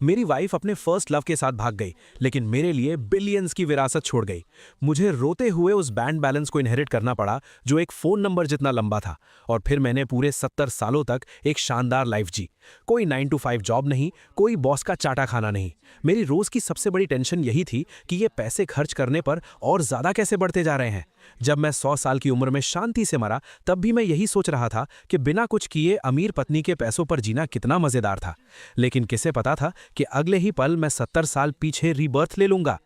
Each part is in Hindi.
मेरी वाइफ अपने फर्स्ट लव के साथ भाग गई, लेकिन मेरे लिए बिलियंस की विरासत छोड़ गई। मुझे रोते हुए उस बैंक बैलेंस को इनहेरिट करना पड़ा जो एक फ़ोन नंबर जितना लंबा था। और फिर मैंने पूरे 70 सालों तक एक शानदार लाइफ जी। कोई 9 to 5 जॉब नहीं, कोई बॉस का चाटा खाना नहीं। मेरी रोज़ की सबसे बड़ी टेंशन यही थी कि ये पैसे खर्च करने पर और ज़्यादा कैसे बढ़ते जा रहे हैं। जब मैं 100 साल की उम्र में शांति से मरा, तब भी मैं यही सोच रहा था कि बिना कुछ किए अमीर पत्नी के पैसों पर जीना कितना मज़ेदार था। लेकिन किसे पता था कि अगले ही पल मैं 70 साल पीछे रीबर्थ ले लूंगा।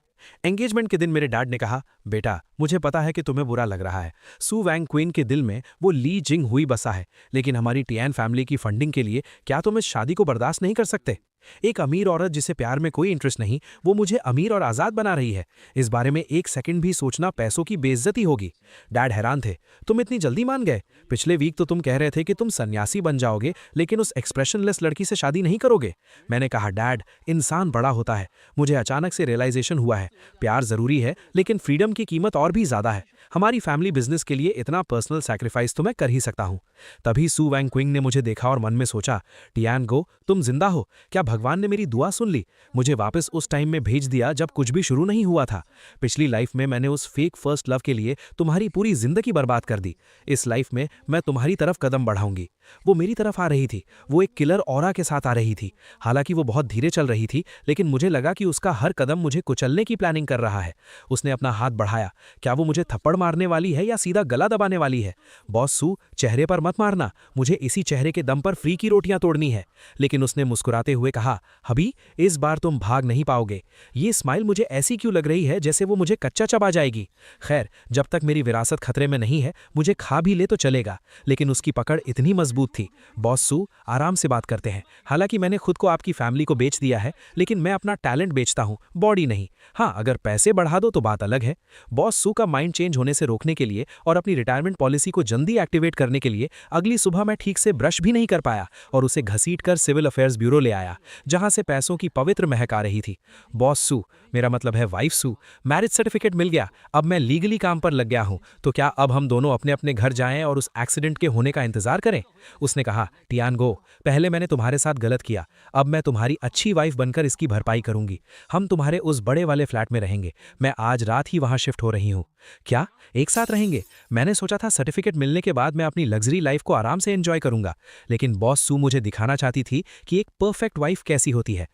एंगेजमेंट के दिन मेरे डैड ने कहा, बेटा मुझे पता है कि तुम्हें बुरा लग रहा है। सू वैंग क्वीन के दिल में वो ली जिंग हुई बसा है, लेकिन हमारी टियान फैमिली की फंडिंग के लिए क्या तुम इस शादी को बर्दाश्त नहीं कर सकते? एक अमीर औरत जिसे प्यार में कोई इंटरेस्ट नहीं, वो मुझे अमीर और आज़ाद बना रही है। इस बारे में एक सेकंड भी सोचना पैसों की बेइज्जती होगी। डैड हैरान थे, तुम इतनी जल्दी मान गए? पिछले वीक तो तुम कह रहे थे कि तुम सन्यासी बन जाओगे, लेकिन उस एक्सप्रेशनलेस लड़की से शादी नहीं करोगे। मैंने कहा, डैड इंसान बड़ा होता है। मुझे अचानक से रियलाइजेशन हुआ है, प्यार ज़रूरी है लेकिन फ्रीडम की कीमत और भी ज़्यादा है। हमारी फैमिली बिजनेस के लिए इतना पर्सनल सैक्रिफाइस तो मैं कर ही सकता हूँ। तभी सू वैंग क्विंग ने मुझे देखा और मन में सोचा, टियान गो तुम जिंदा हो। क्या भगवान ने मेरी दुआ सुन ली? मुझे वापस उस टाइम में भेज दिया जब कुछ भी शुरू नहीं हुआ था। पिछली लाइफ में मैंने उस फेक फर्स्ट लव के लिए तुम्हारी पूरी जिंदगी बर्बाद कर दी। इस लाइफ में मैं तुम्हारी तरफ कदम बढ़ाऊंगी। वो मेरी तरफ आ रही थी, वो एक किलर ऑरा के साथ आ रही थी। हालांकि वो बहुत धीरे चल रही थी, लेकिन मुझे लगा कि उसका हर कदम मुझे कुचलने की प्लानिंग कर रहा है। उसने अपना हाथ बढ़ाया। क्या वो मुझे थप्पड़ मारने वाली है या सीधा गला दबाने वाली है? बॉस सू, चेहरे पर मत मारना, मुझे इसी चेहरे के दम पर फ्री की रोटियां तोड़नी है। लेकिन उसने मुस्कुराते हुए कहा, हबी इस बार तुम भाग नहीं पाओगे। ये स्माइल मुझे ऐसी क्यों लग रही है जैसे वो मुझे कच्चा चबा जाएगी। खैर, जब तक मेरी विरासत खतरे में नहीं है, मुझे खा भी ले तो चलेगा। लेकिन उसकी पकड़ इतनी मजबूत थी। बॉस सू, आराम से बात करते हैं। हालांकि मैंने खुद को आपकी फैमिली को बेच दिया है, लेकिन मैं अपना टैलेंट बेचता हूं, बॉडी नहीं। हाँ, अगर पैसे बढ़ा दो तो बात अलग है। बॉस सू का माइंड चेंज होने से रोकने के लिए और अपनी रिटायरमेंट पॉलिसी को जल्दी एक्टिवेट करने के लिए अगली सुबह मैं ठीक से ब्रश भी नहीं कर पाया और उसे घसीटकर सिविल अफेयर्स ब्यूरो ले आया, जहां से पैसों की पवित्र महक आ रही थी। बॉस सू, मेरा मतलब है वाइफ सू, मैरिज सर्टिफिकेट मिल गया। अब मैं लीगली काम पर लग गया हूं, तो क्या अब हम दोनों अपने अपने घर जाएं और उस एक्सीडेंट के होने का इंतजार करें? उसने कहा, टियान गो, पहले मैंने तुम्हारे साथ गलत किया, अब मैं तुम्हारी अच्छी वाइफ बनकर इसकी भरपाई करूंगी। हम तुम्हारे उस बड़े वाले फ्लैट में रहेंगे। मैं आज रात ही वहां शिफ्ट हो रही हूं। क्या एक साथ रहेंगे? मैंने सोचा था सर्टिफिकेट मिलने के बाद मैं अपनी लग्जरी लाइफ को आराम से एंजॉय करूंगा, लेकिन बॉस सू मुझे दिखाना चाहती थी कि एक परफेक्ट वाइफ कैसी होती है।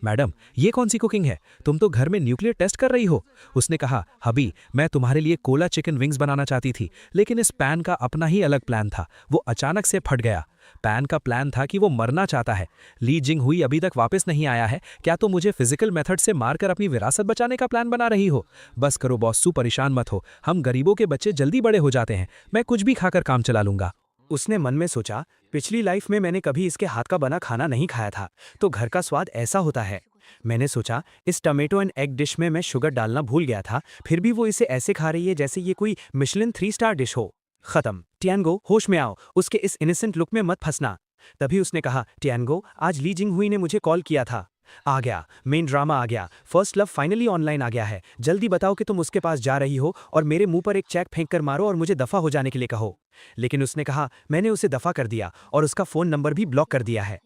मैडम, ये कौन सी कुकिंग है? तुम तो घर में न्यूक्लियर टेस्ट कर रही हो। उसने कहा, हबी मैं तुम्हारे लिए कोला चिकन विंग्स बनाना चाहती थी, लेकिन इस पैन का अपना ही अलग प्लान था। वो अचानक से फट गया। पैन का प्लान था कि वो मरना चाहता है। ली जिंग हुई अभी तक वापस नहीं आया है। क्या तुम मुझे फिजिकल मेथड से मारकर अपनी विरासत बचाने का प्लान बना रही हो? बस करो बॉस सू, परेशान मत हो। हम गरीबों के बच्चे जल्दी बड़े हो जाते हैं। मैं कुछ भी खाकर काम चला लूंगा। उसने मन में सोचा, पिछली लाइफ में मैंने कभी इसके हाथ का बना खाना नहीं खाया था, तो घर का स्वाद ऐसा होता है। मैंने सोचा, इस टमेटो एंड एग डिश में मैं शुगर डालना भूल गया था, फिर भी वो इसे ऐसे खा रही है जैसे ये कोई मिशलिन 3 स्टार डिश हो। खत्म। टियानगो, होश में आओ, उसके इस इनोसेंट लुक में मत फंसना। तभी उसने कहा, टियानगो, आज ली जिंग हुई ने मुझे कॉल किया था। आ गया, मेन ड्रामा आ गया। फर्स्ट लव फाइनली ऑनलाइन आ गया है। जल्दी बताओ कि तुम उसके पास जा रही हो और मेरे मुंह पर एक चेक फेंक कर मारो और मुझे दफा हो जाने के लिए कहो। लेकिन उसने कहा, मैंने उसे दफा कर दिया और उसका फोन नंबर भी ब्लॉक कर दिया है।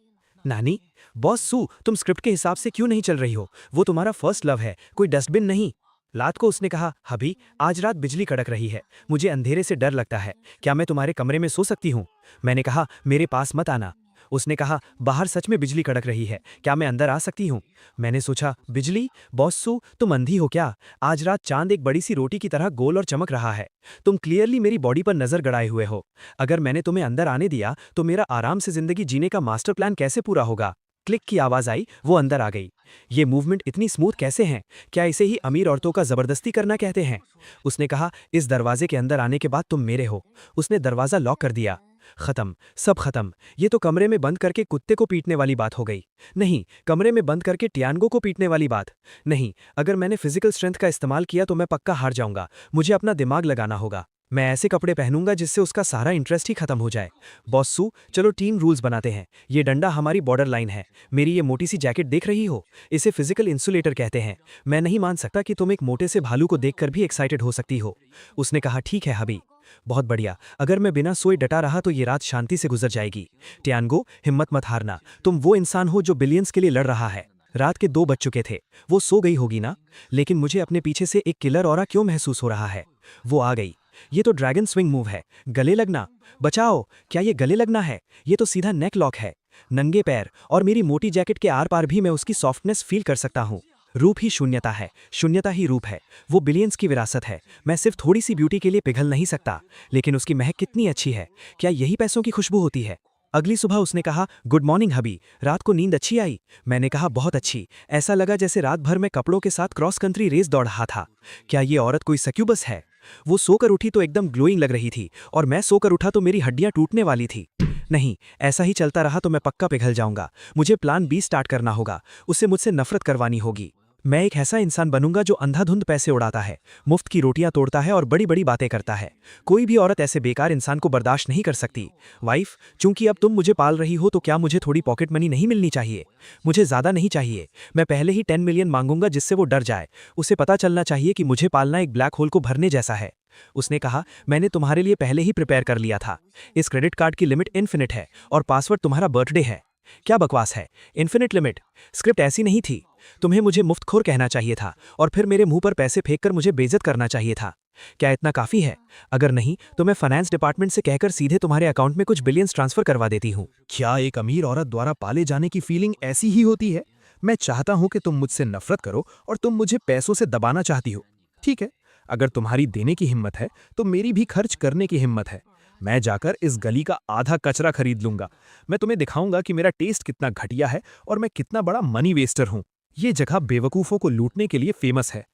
नानी, बॉस सू, तुम स्क्रिप्ट के हिसाब से क्यों नहीं चल रही हो? वो तुम्हारा फर्स्ट लव है, कोई डस्टबिन नहीं। रात को उसने कहा, हबी आज रात बिजली कड़क रही है, मुझे अंधेरे से डर लगता है, क्या मैं तुम्हारे कमरे में सो सकती हूँ? मैंने कहा, मेरे पास मत आना। उसने कहा, बाहर सच में बिजली कड़क रही है, क्या मैं अंदर आ सकती हूँ? मैंने सोचा, बिजली? बॉस सू, तुम अंधी हो क्या? आज रात चांद एक बड़ी सी रोटी की तरह गोल और चमक रहा है। तुम क्लियरली मेरी बॉडी पर नजर गड़ाए हुए हो। अगर मैंने तुम्हें अंदर आने दिया तो मेरा आराम से जिंदगी जीने का मास्टर प्लान कैसे पूरा होगा? क्लिक की आवाज आई, वो अंदर आ गई। ये मूवमेंट इतनी स्मूथ कैसे हैं? क्या इसे ही अमीर औरतों का जबरदस्ती करना कहते हैं? उसने कहा, इस दरवाजे के अंदर आने के बाद तुम मेरे हो। उसने दरवाजा लॉक कर दिया। खत्म, सब खत्म। ये तो कमरे में बंद करके कुत्ते को पीटने वाली बात हो गई। नहीं, कमरे में बंद करके टियानगो को पीटने वाली बात नहीं। अगर मैंने फिजिकल स्ट्रेंथ का इस्तेमाल किया तो मैं पक्का हार जाऊंगा। मुझे अपना दिमाग लगाना होगा। मैं ऐसे कपड़े पहनूंगा जिससे उसका सारा इंटरेस्ट ही खत्म हो जाए। बॉस सू, चलो टीम रूल्स बनाते हैं। ये डंडा हमारी बॉर्डर लाइन है। मेरी ये मोटी सी जैकेट देख रही हो? इसे फिजिकल इंसुलेटर कहते हैं। मैं नहीं मान सकता कि तुम एक मोटे से भालू को देखकर भी एक्साइटेड हो सकती हो। उसने कहा, ठीक है हबी। बहुत बढ़िया, अगर मैं बिना सोए डटा रहा तो ये रात शांति से गुजर जाएगी। टियानगो, हिम्मत मत हारना, तुम वो इंसान हो जो बिलियंस के लिए लड़ रहा है। रात के 2 बज चुके थे, वो सो गई होगी ना? लेकिन मुझे अपने पीछे से एक किलर ऑरा क्यों महसूस हो रहा है? वो आ गई। ये तो ड्रैगन स्विंग मूव है। गले लगना। बचाओ, क्या ये गले लगना है? ये तो सीधा नेक लॉक है। नंगे पैर और मेरी मोटी जैकेट के आर पार भी मैं उसकी सॉफ्टनेस फील कर सकता हूँ। रूप ही शून्यता है, शून्यता ही रूप है। वो बिलियंस की विरासत है। मैं सिर्फ थोड़ी सी ब्यूटी के लिए पिघल नहीं सकता, लेकिन उसकी महक कितनी अच्छी है। क्या यही पैसों की खुशबू होती है? अगली सुबह उसने कहा, गुड मॉर्निंग हबी, रात को नींद अच्छी आई? मैंने कहा, बहुत अच्छी। ऐसा लगा जैसे रात भर मैं कपड़ों के साथ क्रॉस कंट्री रेस दौड़ रहा था। क्या ये औरत कोई सक्यूबस है? वो सोकर उठी तो एकदम ग्लोइंग लग रही थी, और मैं सोकर उठा तो मेरी हड्डियां टूटने वाली थी। नहीं, ऐसा ही चलता रहा तो मैं पक्का पिघल जाऊंगा। मुझे प्लान बी स्टार्ट करना होगा। उसे मुझसे नफरत करवानी होगी। मैं एक ऐसा इंसान बनूंगा जो अंधाधुंध पैसे उड़ाता है, मुफ्त की रोटियां तोड़ता है और बड़ी बड़ी बातें करता है। कोई भी औरत ऐसे बेकार इंसान को बर्दाश्त नहीं कर सकती। वाइफ, चूंकि अब तुम मुझे पाल रही हो तो क्या मुझे थोड़ी पॉकेट मनी नहीं मिलनी चाहिए? मुझे ज्यादा नहीं चाहिए। मैं पहले ही 10 मिलियन मांगूंगा जिससे वो डर जाए। उसे पता चलना चाहिए कि मुझे पालना एक ब्लैक होल को भरने जैसा है। उसने कहा, मैंने तुम्हारे लिए पहले ही प्रिपेयर कर लिया था। इस क्रेडिट कार्ड की लिमिट इन्फिनिट है और पासवर्ड तुम्हारा बर्थडे है। क्या बकवास है? Infinite limit? स्क्रिप्ट ऐसी नहीं थी। तुम्हें मुझे मुफ्तखोर कहना चाहिए था और फिर मेरे मुंह पर पैसे फेंककर मुझे बेइज्जत करना चाहिए था। क्या इतना काफी है? अगर नहीं तो मैं फाइनेंस डिपार्टमेंट से कहकर सीधे तुम्हारे अकाउंट में कुछ बिलियंस ट्रांसफर करवा देती हूँ। क्या एक अमीर औरत द्वारा पाले जाने की फीलिंग ऐसी ही होती है? मैं चाहता हूं कि तुम मुझसे नफरत करो और तुम मुझे पैसों से दबाना चाहती हो। ठीक है, अगर तुम्हारी देने की हिम्मत है तो मेरी भी खर्च करने की हिम्मत है। मैं जाकर इस गली का आधा कचरा खरीद लूंगा। मैं तुम्हें दिखाऊंगा कि मेरा टेस्ट कितना घटिया है और मैं कितना बड़ा मनी वेस्टर हूं। ये जगह बेवकूफों को लूटने के लिए फेमस है।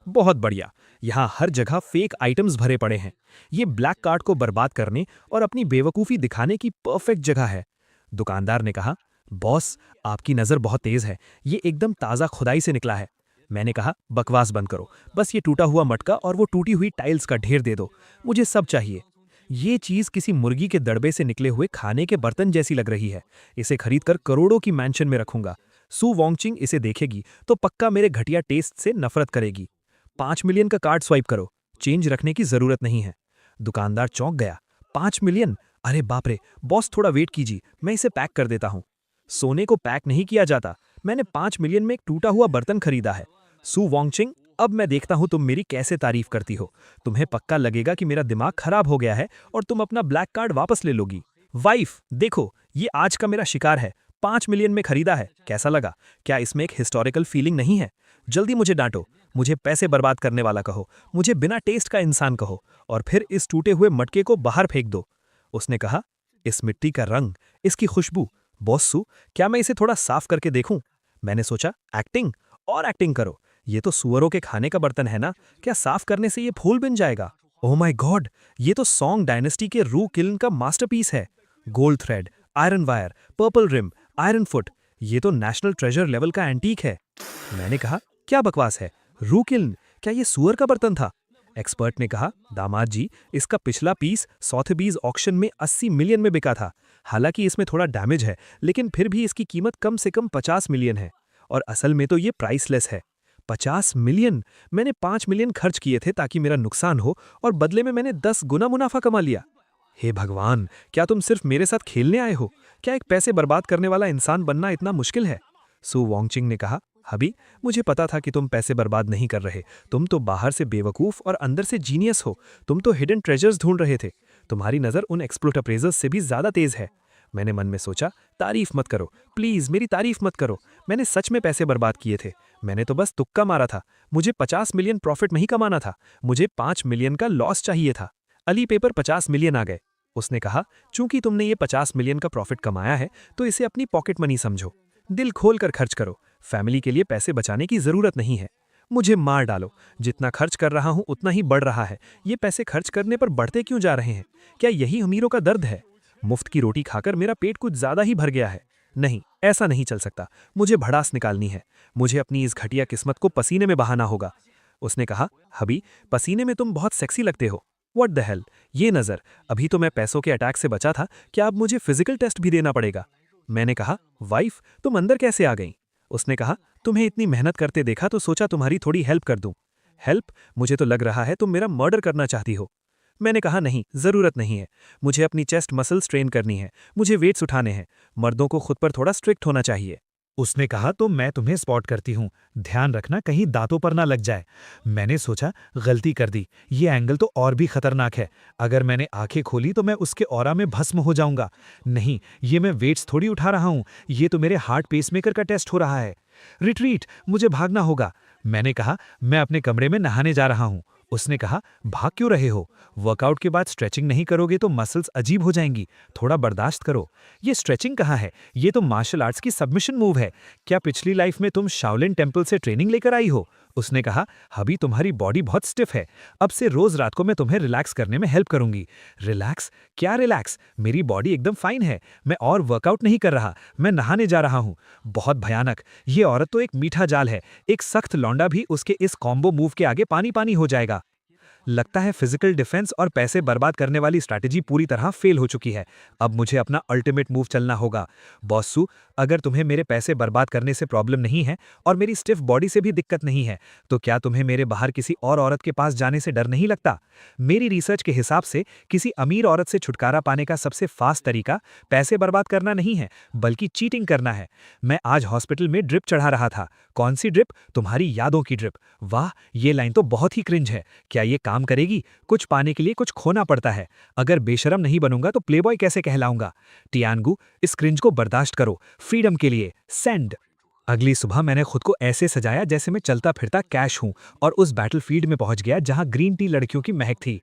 बहुत बढ़िया, यहाँ हर जगह फेक आइटम्स भरे पड़े हैं। ये ब्लैक कार्ड को बर्बाद करने और अपनी बेवकूफ़ी दिखाने की परफेक्ट जगह है। दुकानदार ने कहा, बॉस, आपकी नज़र बहुत तेज़ है। ये एकदम ताज़ा खुदाई से निकला है। मैंने कहा, बकवास बंद करो। बस ये टूटा हुआ मटका और वो टूटी हुई टाइल्स का ढेर दे दो। मुझे सब चाहिए। ये चीज़ किसी मुर्गी के दड़बे से निकले हुए खाने के बर्तन जैसी लग रही है। इसे खरीदकर करोड़ों की मैंशन में रखूंगा। सू वॉन्गचिंग इसे देखेगी तो पक्का मेरे घटिया टेस्ट से नफरत करेगी। 5 मिलियन का कार्ड स्वाइप करो। चेंज रखने की जरूरत नहीं है। दुकानदार चौंक गया। 5 मिलियन? अरे बाप रे! बॉस, थोड़ा वेट कीजिए, मैं इसे पैक कर देता हूं। सोने को पैक नहीं किया जाता। मैंने 5 मिलियन में एक टूटा हुआ बर्तन खरीदा है। सू वॉन्गचिंग, अब मैं देखता हूं तुम मेरी कैसे तारीफ करती हो। तुम्हें पक्का लगेगा कि मेरा दिमाग खराब हो गया है और तुम अपना ब्लैक कार्ड वापस ले लोगी। वाइफ, देखो, ये आज का मेरा शिकार है। 5 मिलियन में खरीदा है। कैसा लगा? क्या इसमें एक हिस्टोरिकल फीलिंग नहीं है? जल्दी मुझे डांटो। मुझे पैसे बर्बाद करने वाला कहो। मुझे बिना टेस्ट का इंसान कहो और फिर इस टूटे हुए मटके को बाहर फेंक दो। उसने कहा, इस मिट्टी का रंग, इसकी खुशबू। बॉस सू, क्या मैं इसे थोड़ा साफ करके देखूं? मैंने सोचा, एक्टिंग और एक्टिंग करो। ये तो सुअरों के खाने का बर्तन है ना? क्या साफ करने से ये फूल बिन जाएगा? ओह माय गॉड, ये तो सॉन्ग डायनेस्टी के रू किल्न का मास्टरपीस है। Gold thread, iron wire, purple rim, iron foot. ये तो नेशनल ट्रेजर लेवल का एंटीक है। मैंने कहा, क्या बकवास है? रू किल्न? क्या ये सुअर का बर्तन था? एक्सपर्ट ने कहा, दामाद जी, इसका पिछला पीस सॉथबीज ऑक्शन में 80 मिलियन में बिका था। हालांकि इसमें थोड़ा डैमेज है, लेकिन फिर भी इसकी कीमत कम से कम 50 मिलियन है। और असल में तो ये प्राइसलेस है। 50 मिलियन? मैंने 5 मिलियन खर्च किए थे ताकि मेरा नुकसान हो, और बदले में मैंने 10 गुना मुनाफा कमा लिया। हे भगवान, क्या तुम सिर्फ मेरे साथ खेलने आए हो? क्या एक पैसे बर्बाद करने वाला इंसान बनना इतना मुश्किल है? सू वॉन्गचिंग ने कहा, हबी, मुझे पता था कि तुम पैसे बर्बाद नहीं कर रहे। तुम तो बाहर से बेवकूफ और अंदर से जीनियस हो। तुम तो हिडन ट्रेजर्स ढूंढ रहे थे। तुम्हारी नज़र उन एक्सप्लोट अप्रेजर्स से भी ज़्यादा तेज है। मैंने मन में सोचा, तारीफ मत करो प्लीज़, मेरी तारीफ मत करो। मैंने सच में पैसे बर्बाद किए थे। मैंने तो बस तुक्का मारा था। मुझे 50 मिलियन प्रॉफिट नहीं कमाना था। मुझे 5 मिलियन का लॉस चाहिए था। अली पेपर 50 मिलियन आ गए। उसने कहा, चूंकि तुमने ये 50 मिलियन का प्रॉफिट कमाया है तो इसे अपनी पॉकेट मनी समझो। दिल खोल कर खर्च करो। फैमिली के लिए पैसे बचाने की जरूरत नहीं है। मुझे मार डालो। जितना खर्च कर रहा हूं उतना ही बढ़ रहा है। ये पैसे खर्च करने पर बढ़ते क्यों जा रहे हैं? क्या यही अमीरों का दर्द है? मुफ्त की रोटी खाकर मेरा पेट कुछ ज्यादा ही भर गया है। नहीं, ऐसा नहीं चल सकता। मुझे भड़ास निकालनी है। मुझे अपनी इस घटिया किस्मत को पसीने में बहाना होगा। उसने कहा, हबी, पसीने में तुम बहुत सेक्सी लगते हो। What the hell? ये नज़र, अभी तो मैं पैसों के अटैक से बचा था। क्या अब मुझे फिजिकल टेस्ट भी देना पड़ेगा? मैंने कहा, वाइफ, तुम अंदर कैसे आ गई? उसने कहा, तुम्हें इतनी मेहनत करते देखा तो सोचा तुम्हारी थोड़ी हेल्प कर दूं। हेल्प? मुझे तो लग रहा है तुम मेरा मर्डर करना चाहती हो। मैंने कहा नहीं, ज़रूरत नहीं है। मुझे अपनी चेस्ट मसल्स ट्रेन करनी है, मुझे वेट्स उठाने हैं। मर्दों को खुद पर थोड़ा स्ट्रिक्ट होना चाहिए। उसने कहा तो मैं तुम्हें स्पॉट करती हूँ, ध्यान रखना कहीं दांतों पर ना लग जाए। मैंने सोचा गलती कर दी, ये एंगल तो और भी खतरनाक है। अगर मैंने आंखें खोली तो मैं उसके ऑरा में भस्म हो जाऊंगा। नहीं, ये मैं वेट्स थोड़ी उठा रहा हूँ, ये तो मेरे हार्ट पेसमेकर का टेस्ट हो रहा है। रिट्रीट, मुझे भागना होगा। मैंने कहा मैं अपने कमरे में नहाने जा रहा हूँ। उसने कहा भाग क्यों रहे हो? वर्कआउट के बाद स्ट्रेचिंग नहीं करोगे तो मसल्स अजीब हो जाएंगी, थोड़ा बर्दाश्त करो। ये स्ट्रेचिंग कहाँ है, ये तो मार्शल आर्ट्स की सबमिशन मूव है। क्या पिछली लाइफ में तुम शाओलिन टेम्पल से ट्रेनिंग लेकर आई हो? उसने कहा अभी तुम्हारी बॉडी बहुत स्टिफ है, अब से रोज रात को मैं तुम्हें रिलैक्स करने में हेल्प करूंगी। रिलैक्स? क्या रिलैक्स? मेरी बॉडी एकदम फाइन है, मैं और वर्कआउट नहीं कर रहा, मैं नहाने जा रहा हूँ। बहुत भयानक, ये औरत तो एक मीठा जाल है, एक सख्त लौंडा भी उसके इस कॉम्बो मूव के आगे पानी पानी हो जाएगा। लगता है फिजिकल डिफेंस और पैसे बर्बाद करने वाली स्ट्रैटेजी पूरी तरह फेल हो चुकी है। अब मुझे अपना अल्टीमेट मूव चलना होगा। बॉसू, अगर तुम्हें मेरे पैसे बर्बाद करने से प्रॉब्लम नहीं है और मेरी स्टिफ बॉडी से भी दिक्कत नहीं है, तो क्या तुम्हें मेरे बाहर किसी और औरत के पास जाने से डर नहीं लगता? मेरी रिसर्च के हिसाब से किसी अमीर औरत से छुटकारा पाने का सबसे फास्ट तरीका पैसे बर्बाद करना नहीं है, बल्कि चीटिंग करना है। मैं आज हॉस्पिटल में ड्रिप चढ़ा रहा था। कौन सी ड्रिप? तुम्हारी यादों की ड्रिप। वाह, ये लाइन तो बहुत ही क्रिंज है। क्या ये काम करेगी? कुछ पाने के लिए कुछ खोना पड़ता है। अगर बेशरम नहीं बनूंगा तो प्लेबॉय कैसे कहलाऊंगा? टियानगू, इस क्रिंज को बर्दाश्त करो, फ्रीडम के लिए सेंड। अगली सुबह मैंने खुद को ऐसे सजाया जैसे मैं चलता फिरता कैश हूं और उस बैटलफील्ड में पहुंच गया जहां ग्रीन टी लड़कियों की महक थी।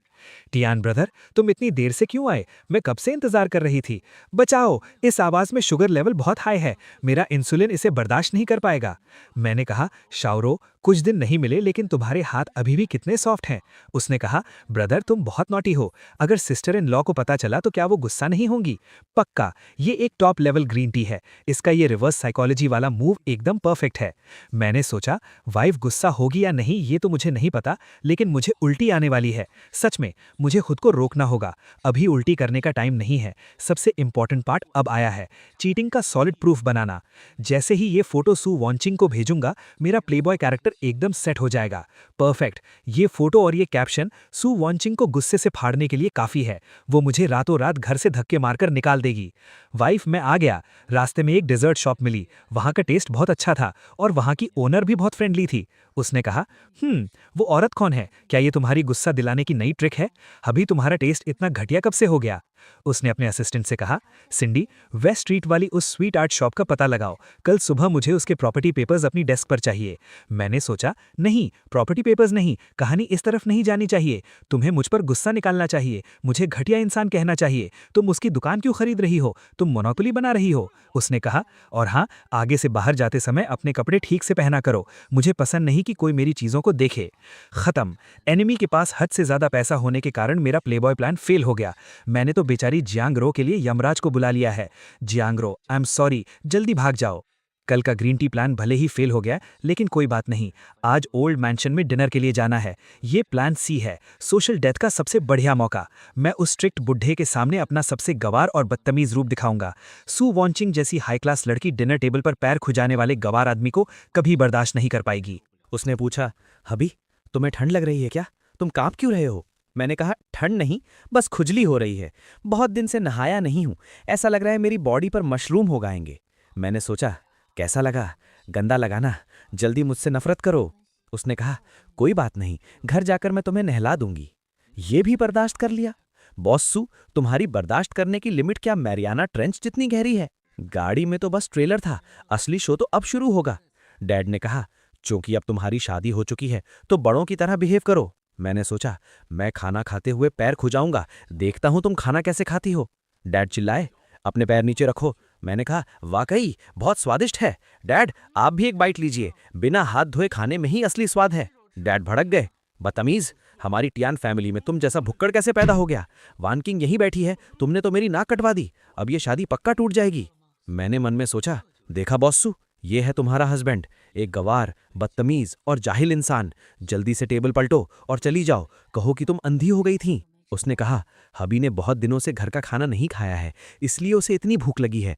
टियान ब्रदर, तुम इतनी देर से क्यों आए? मैं कब से इंतजार कर रही थी। बचाओ, इस आवाज में शुगर लेवल बहुत हाई है, मेरा इंसुलिन इसे बर्दाश्त नहीं कर पाएगा। मैंने कहा शाओरो, कुछ दिन नहीं मिले लेकिन तुम्हारे हाथ अभी भी कितने सॉफ्ट हैं। उसने कहा ब्रदर तुम बहुत नॉटी हो, अगर सिस्टर इन लॉ को पता चला तो क्या वो गुस्सा नहीं होंगी? पक्का, ये एक टॉप लेवल ग्रीन टी है, इसका ये रिवर्स साइकोलॉजी वाला मूव एकदम परफेक्ट है। मैंने सोचा वाइफ गुस्सा होगी या नहीं ये तो मुझे नहीं पता, लेकिन मुझे उल्टी आने वाली है। सच में मुझे खुद को रोकना होगा, अभी उल्टी करने का टाइम नहीं है। सबसे इंपॉर्टेंट पार्ट अब आया है, चीटिंग का सॉलिड प्रूफ बनाना। जैसे ही ये फोटो सू वॉन्चिंग को भेजूंगा मेरा प्लेबॉय कैरेक्टर एकदम सेट हो जाएगा। परफेक्ट, ये फोटो और ये कैप्शन सू वॉन्चिंग को गुस्से से फाड़ने के लिए काफी है। वो मुझे रातों रात घर से धक्के मारकर निकाल देगी। वाइफ, मैं आ गया। रास्ते में एक डेजर्ट शॉप मिली, वहां का टेस्ट बहुत अच्छा था और वहां की ओनर भी बहुत फ्रेंडली थी। उसने कहा वो औरत कौन है? क्या ये तुम्हारी गुस्सा दिलाने की नई ट्रिक है? अभी तुम्हारा टेस्ट इतना घटिया कब से हो गया? उसने अपने असिस्टेंट से कहा सिंडी, वेस्ट स्ट्रीट वाली उस स्वीट आर्ट शॉप का पता लगाओ, कल सुबह मुझे उसके प्रॉपर्टी पेपर्स अपनी डेस्क पर चाहिए। मैंने सोचा नहीं, प्रॉपर्टी पेपर्स नहीं, कहानी इस तरफ नहीं जानी चाहिए। तुम्हें मुझ पर गुस्सा निकालना चाहिए, मुझे घटिया इंसान कहना चाहिए। तुम उसकी दुकान क्यों खरीद रही हो? तुम मोनोपोली बना रही हो। उसने कहा और हाँ, आगे से बाहर जाते समय अपने कपड़े ठीक से पहना करो, मुझे पसंद नहीं कि कोई मेरी चीजों को देखे। खत्म। एनिमी के पास हद से ज्यादा पैसा होने के कारण मेरा प्लेबॉय प्लान फेल हो गया। मैंने तो बेचारी जियांगरो के लिए यमराज को बुला लिया है। जियांगरो, आई एम सॉरी, जल्दी भाग जाओ। कल का ग्रीन टी प्लान भले ही फेल हो गया, लेकिन कोई बात नहीं, आज ओल्ड मैंशन में डिनर के लिए जाना है। ये प्लान सी है, सोशल डेथ का सबसे बढ़िया मौका। मैं उस स्ट्रिक्ट बुढ़े के सामने अपना सबसे गवार और बदतमीज रूप दिखाऊंगा। सू वॉन्चिंग जैसी हाई क्लास लड़की डिनर टेबल पर पैर खुजाने वाले गवार आदमी को कभी बर्दाश्त नहीं कर पाएगी। उसने पूछा हबी, तुम्हें ठंड लग रही है क्या? तुम कांप क्यों रहे हो? मैंने कहा ठंड नहीं, बस खुजली हो रही है, बहुत दिन से नहाया नहीं हूं, ऐसा लग रहा है मेरी बॉडी पर मशरूम हो गाएंगे। मैंने सोचा कैसा लगा? गंदा लगा ना? जल्दी मुझसे नफरत करो। उसने कहा कोई बात नहीं, घर जाकर मैं तुम्हें नहला दूंगी। ये भी बर्दाश्त कर लिया? बॉस सू, तुम्हारी बर्दाश्त करने की लिमिट क्या मैरियाना ट्रेंच जितनी गहरी है? गाड़ी में तो बस ट्रेलर था, असली शो तो अब शुरू होगा। डैड ने कहा चूंकि अब तुम्हारी शादी हो चुकी है तो बड़ों की तरह बिहेव करो। मैंने सोचा मैं खाना खाते हुए पैर खुजाऊंगा, देखता हूं तुम खाना कैसे खाती हो। डैड चिल्लाए अपने पैर नीचे रखो। मैंने कहा वाकई बहुत स्वादिष्ट है। डैड आप भी एक बाइट लीजिए, बिना हाथ धोए खाने में ही असली स्वाद है। डैड भड़क गए, बदतमीज, हमारी टियान फैमिली में तुम जैसा भुक्कड़ कैसे पैदा हो गया? वान किंग यहीं बैठी है, तुमने तो मेरी नाक कटवा दी, अब ये शादी पक्का टूट जाएगी। मैंने मन में सोचा देखा बॉसू, ये है तुम्हारा हस्बैंड, एक गवार, बदतमीज और जाहिल इंसान। जल्दी से टेबल पलटो और चली जाओ, कहो कि तुम अंधी हो गई थीं। उसने कहा हबी ने बहुत दिनों से घर का खाना नहीं खाया है, इसलिए उसे इतनी भूख लगी है।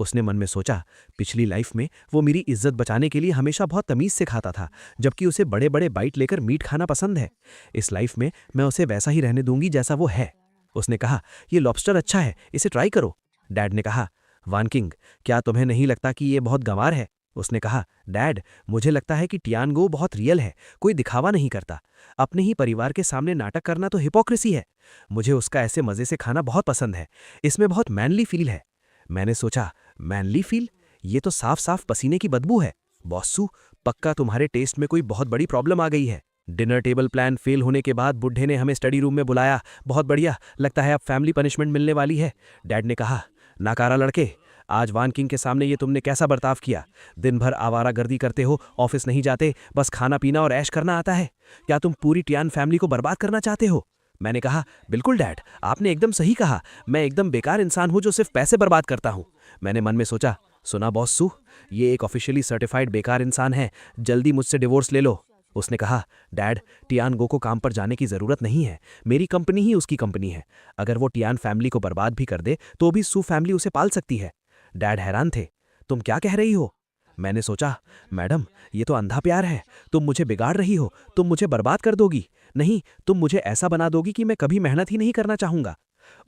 उसने मन में सोचा, पिछली लाइफ में वो मेरी इज्जत बचाने के लिए हमेशा बहुत तमीज से खाता था, जबकि उसे बड़े बड़े बाइट लेकर मीट खाना पसंद है। इस लाइफ में मैं उसे वैसा ही रहने दूंगी जैसा वो है। उसने कहा, ये लॉबस्टर अच्छा है, इसे ट्राई करो। डैड ने कहा, वान किंग, क्या तुम्हें नहीं लगता कि ये बहुत गंवार है? उसने कहा, डैड, मुझे लगता है कि टियानगो बहुत रियल है, कोई दिखावा नहीं करता। अपने ही परिवार के सामने नाटक करना तो हिपोक्रेसी है। मुझे उसका ऐसे मजे से खाना बहुत पसंद है, इसमें बहुत मैनली फील है। मैंने सोचा, मैनली फील? ये तो साफ साफ पसीने की बदबू है। बॉस्सू, पक्का तुम्हारे टेस्ट में कोई बहुत बड़ी प्रॉब्लम आ गई है। डिनर टेबल प्लान फेल होने के बाद बुढ़े ने हमें स्टडी रूम में बुलाया। बहुत बढ़िया, लगता है अब फैमिली पनिशमेंट मिलने वाली है। डैड ने कहा, नाकारा लड़के, आज वान किंग के सामने ये तुमने कैसा बर्ताव किया? दिन भर आवारागर्दी करते हो, ऑफिस नहीं जाते, बस खाना पीना और ऐश करना आता है। क्या तुम पूरी टियान फैमिली को बर्बाद करना चाहते हो? मैंने कहा, बिल्कुल डैड, आपने एकदम सही कहा। मैं एकदम बेकार इंसान हूं जो सिर्फ पैसे बर्बाद करता हूं। मैंने मन में सोचा, सुना बॉस्सू, ये एक ऑफिशियली सर्टिफाइड बेकार इंसान है, जल्दी मुझसे डिवोर्स ले लो। उसने कहा, डैड, टियानगो को काम पर जाने की जरूरत नहीं है, मेरी कंपनी ही उसकी कंपनी है। अगर वो टियान फैमिली को बर्बाद भी कर दे तो भी सू फैमिली उसे पाल सकती है। डैड हैरान थे, तुम क्या कह रही हो? मैंने सोचा, मैडम, ये तो अंधा प्यार है। तुम मुझे बिगाड़ रही हो, तुम मुझे बर्बाद कर दोगी। नहीं, तुम मुझे ऐसा बना दोगी कि मैं कभी मेहनत ही नहीं करना चाहूंगा।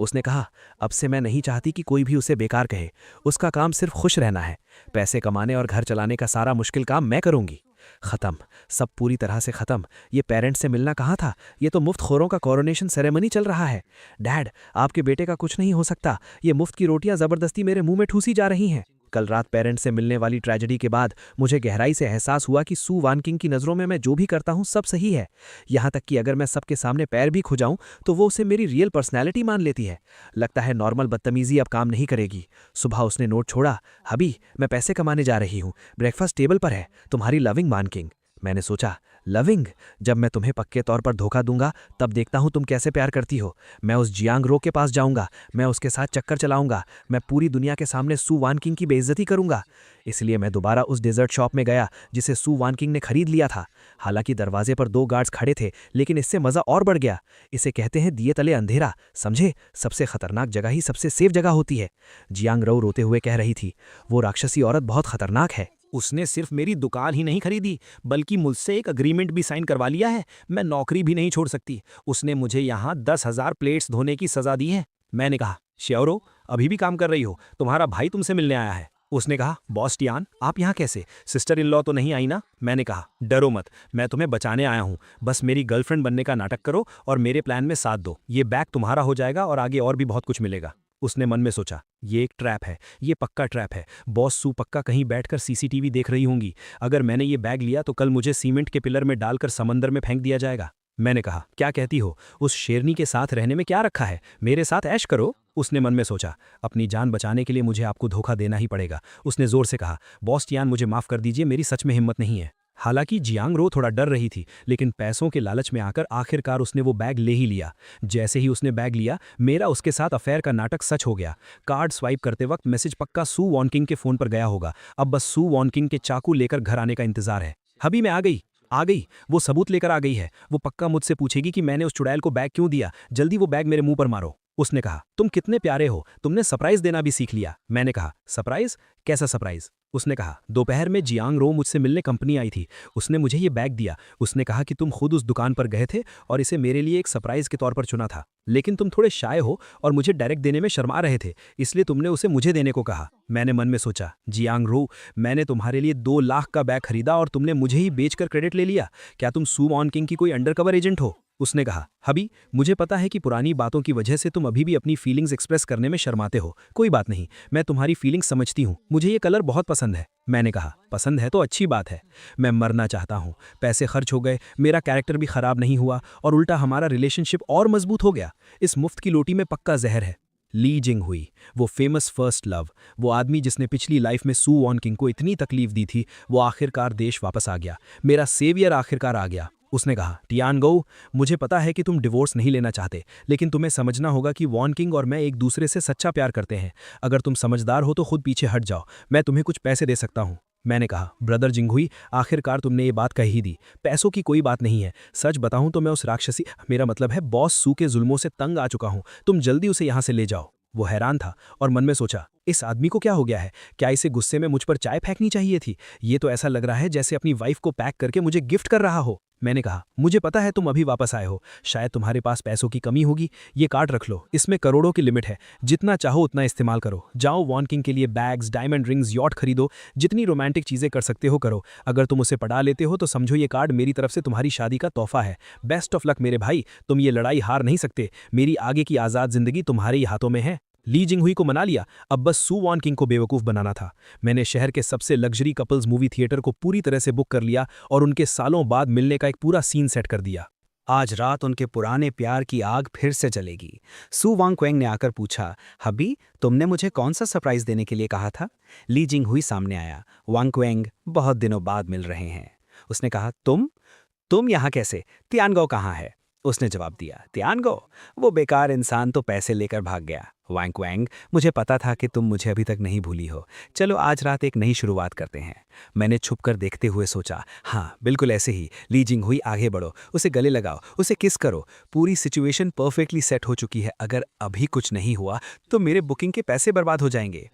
उसने कहा, अब से मैं नहीं चाहती कि कोई भी उसे बेकार कहे। उसका काम सिर्फ खुश रहना है। पैसे कमाने और घर चलाने का सारा मुश्किल काम मैं करूंगी। खत्म, सब पूरी तरह से खत्म। ये पेरेंट्स से मिलना कहाँ था, ये तो मुफ्त खोरों का कोरोनेशन सेरेमनी चल रहा है। डैड, आपके बेटे का कुछ नहीं हो सकता। ये मुफ्त की रोटियां जबरदस्ती मेरे मुंह में ठूसी जा रही हैं। कल रात पेरेंट्स से मिलने वाली ट्रेजेडी के बाद मुझे गहराई से एहसास हुआ कि सू वान किंग की नज़रों में मैं जो भी करता हूं सब सही है। यहां तक कि अगर मैं सबके सामने पैर भी खुजाऊं तो वो उसे मेरी रियल पर्सनैलिटी मान लेती है। लगता है नॉर्मल बदतमीजी अब काम नहीं करेगी। सुबह उसने नोट छोड़ा, हबी, मैं पैसे कमाने जा रही हूं, ब्रेकफास्ट टेबल पर है, तुम्हारी लविंग वान किंग। मैंने सोचा, लविंग? जब मैं तुम्हें पक्के तौर पर धोखा दूंगा तब देखता हूं तुम कैसे प्यार करती हो। मैं उस जियांग रो के पास जाऊंगा, मैं उसके साथ चक्कर चलाऊंगा, मैं पूरी दुनिया के सामने सू वान किंग की बेइज्जती करूंगा। इसलिए मैं दोबारा उस डेजर्ट शॉप में गया जिसे सू वान किंग ने खरीद लिया था। हालांकि दरवाजे पर 2 गार्ड्स खड़े थे, लेकिन इससे मजा और बढ़ गया। इसे कहते हैं दिए तले अंधेरा, समझे? सबसे खतरनाक जगह ही सबसे सेफ जगह होती है। जियांग रो रोते हुए कह रही थी, वो राक्षसी औरत बहुत खतरनाक है। उसने सिर्फ मेरी दुकान ही नहीं खरीदी, बल्कि मुझसे एक अग्रीमेंट भी साइन करवा लिया है। मैं नौकरी भी नहीं छोड़ सकती। उसने मुझे यहाँ 10,000 प्लेट्स धोने की सजा दी है। मैंने कहा, श्योर हो? अभी भी काम कर रही हो? तुम्हारा भाई तुमसे मिलने आया है। उसने कहा, बॉस टियान, आप यहाँ कैसे? सिस्टर इन लॉ तो नहीं आई ना? मैंने कहा, डरो मत, मैं तुम्हें बचाने आया हूँ। बस मेरी गर्लफ्रेंड बनने का नाटक करो और मेरे प्लान में साथ दो। ये बैग तुम्हारा हो जाएगा और आगे और भी बहुत कुछ मिलेगा। उसने मन में सोचा, ये एक ट्रैप है, ये पक्का ट्रैप है। बॉस सू पक्का कहीं बैठकर सीसीटीवी देख रही होंगी। अगर मैंने ये बैग लिया तो कल मुझे सीमेंट के पिलर में डालकर समंदर में फेंक दिया जाएगा। मैंने कहा, क्या कहती हो? उस शेरनी के साथ रहने में क्या रखा है? मेरे साथ ऐश करो। उसने मन में सोचा, अपनी जान बचाने के लिए मुझे आपको धोखा देना ही पड़ेगा। उसने जोर से कहा, बॉस टियान, मुझे माफ कर दीजिए, मेरी सच में हिम्मत नहीं है। हालांकि जियांग रो थोड़ा डर रही थी, लेकिन पैसों के लालच में आकर आखिरकार उसने वो बैग ले ही लिया। जैसे ही उसने बैग लिया, मेरा उसके साथ अफेयर का नाटक सच हो गया। कार्ड स्वाइप करते वक्त मैसेज पक्का सू वान किंग के फोन पर गया होगा। अब बस सू वान किंग के चाकू लेकर घर आने का इंतजार है। हबी, मैं आ गई, वो सबूत लेकर आ गई है। वो पक्का मुझसे पूछेगी कि मैंने उस चुड़ैल को बैग क्यों दिया। जल्दी वो बैग मेरे मुंह पर मारो। उसने कहा, तुम कितने प्यारे हो, तुमने सरप्राइज देना भी सीख लिया। मैंने कहा, सरप्राइज? कैसा सरप्राइज? उसने कहा, दोपहर में जियांग रो मुझसे मिलने कंपनी आई थी, उसने मुझे ये बैग दिया। उसने कहा कि तुम खुद उस दुकान पर गए थे और इसे मेरे लिए एक सरप्राइज के तौर पर चुना था, लेकिन तुम थोड़े शाय हो और मुझे डायरेक्ट देने में शर्मा रहे थे, इसलिए तुमने उसे मुझे देने को कहा। मैंने मन में सोचा, जियांग रो, मैंने तुम्हारे लिए 2 लाख का बैग खरीदा और तुमने मुझे ही बेचकर क्रेडिट ले लिया। क्या तुम सू वान किंग की कोई अंडरकवर एजेंट हो? उसने कहा, हबी, मुझे पता है कि पुरानी बातों की वजह से तुम अभी भी अपनी फीलिंग्स एक्सप्रेस करने में शर्माते हो। कोई बात नहीं, मैं तुम्हारी फीलिंग्स समझती हूँ। मुझे ये कलर बहुत पसंद है। मैंने कहा, पसंद है तो अच्छी बात है। मैं मरना चाहता हूँ। पैसे खर्च हो गए, मेरा कैरेक्टर भी खराब नहीं हुआ और उल्टा हमारा रिलेशनशिप और मजबूत हो गया। इस मुफ्त की लोटी में पक्का जहर है। ली जिंग हुई, वो फेमस फर्स्ट लव, वो आदमी जिसने पिछली लाइफ में सू वान किंग को इतनी तकलीफ दी थी, वो आखिरकार देश वापस आ गया। मेरा सेवियर आखिरकार आ गया। उसने कहा, टियानगो, मुझे पता है कि तुम डिवोर्स नहीं लेना चाहते, लेकिन तुम्हें समझना होगा कि वान किंग और मैं एक दूसरे से सच्चा प्यार करते हैं। अगर तुम समझदार हो तो खुद पीछे हट जाओ, मैं तुम्हें कुछ पैसे दे सकता हूँ। मैंने कहा, ब्रदर जिंगहुई, आखिरकार तुमने ये बात कह ही दी। पैसों की कोई बात नहीं है। सच बताऊं तो मैं उस राक्षसी, मेरा मतलब है बॉस सू के जुल्मों से तंग आ चुका हूं। तुम जल्दी उसे यहां से ले जाओ। वो हैरान था और मन में सोचा, इस आदमी को क्या हो गया है? क्या इसे गुस्से में मुझ पर चाय फेंकनी चाहिए थी? ये तो ऐसा लग रहा है जैसे अपनी वाइफ को पैक करके मुझे गिफ्ट कर रहा हो। मैंने कहा, मुझे पता है तुम अभी वापस आए हो, शायद तुम्हारे पास पैसों की कमी होगी। ये कार्ड रख लो, इसमें करोड़ों की लिमिट है, जितना चाहो उतना इस्तेमाल करो। जाओ वॉन किंग के लिए बैग्स, डायमंड रिंग्स, यॉट खरीदो, जितनी रोमांटिक चीजें कर सकते हो करो। अगर तुम उसे पढ़ा लेते हो तो समझो ये कार्ड मेरी तरफ से तुम्हारी शादी का तोहफा है। बेस्ट ऑफ लक मेरे भाई, तुम ये लड़ाई हार नहीं सकते। मेरी आगे की आज़ाद जिंदगी तुम्हारे ही हाथों में है। ली जिंगहुई को मना लिया, अब बस सू वॉन किंग को बेवकूफ़ बनाना था। मैंने शहर के सबसे लग्जरी कपल्स मूवी थिएटर को पूरी तरह से बुक कर लिया और उनके सालों बाद मिलने का एक पूरा सीन सेट कर दिया। आज रात उनके पुराने प्यार की आग फिर से जलेगी। सू वांगक्वेंग ने आकर पूछा, हबी तुमने मुझे कौन सा सरप्राइज देने के लिए कहा था? ली जिंगहुई सामने आया। वांगक्वेंग, बहुत दिनों बाद मिल रहे हैं। उसने कहा, तुम यहाँ कैसे? तियानगो कहाँ है? उसने जवाब दिया, तियानगो, वो बेकार इंसान तो पैसे लेकर भाग गया। वांगक्वेंग, मुझे पता था कि तुम मुझे अभी तक नहीं भूली हो। चलो आज रात एक नई शुरुआत करते हैं। मैंने छुपकर देखते हुए सोचा, हाँ बिल्कुल ऐसे ही। ली जिंगहुई, आगे बढ़ो, उसे गले लगाओ, उसे किस करो। पूरी सिचुएशन परफेक्टली सेट हो चुकी है। अगर अभी कुछ नहीं हुआ तो मेरे बुकिंग के पैसे बर्बाद हो जाएंगे।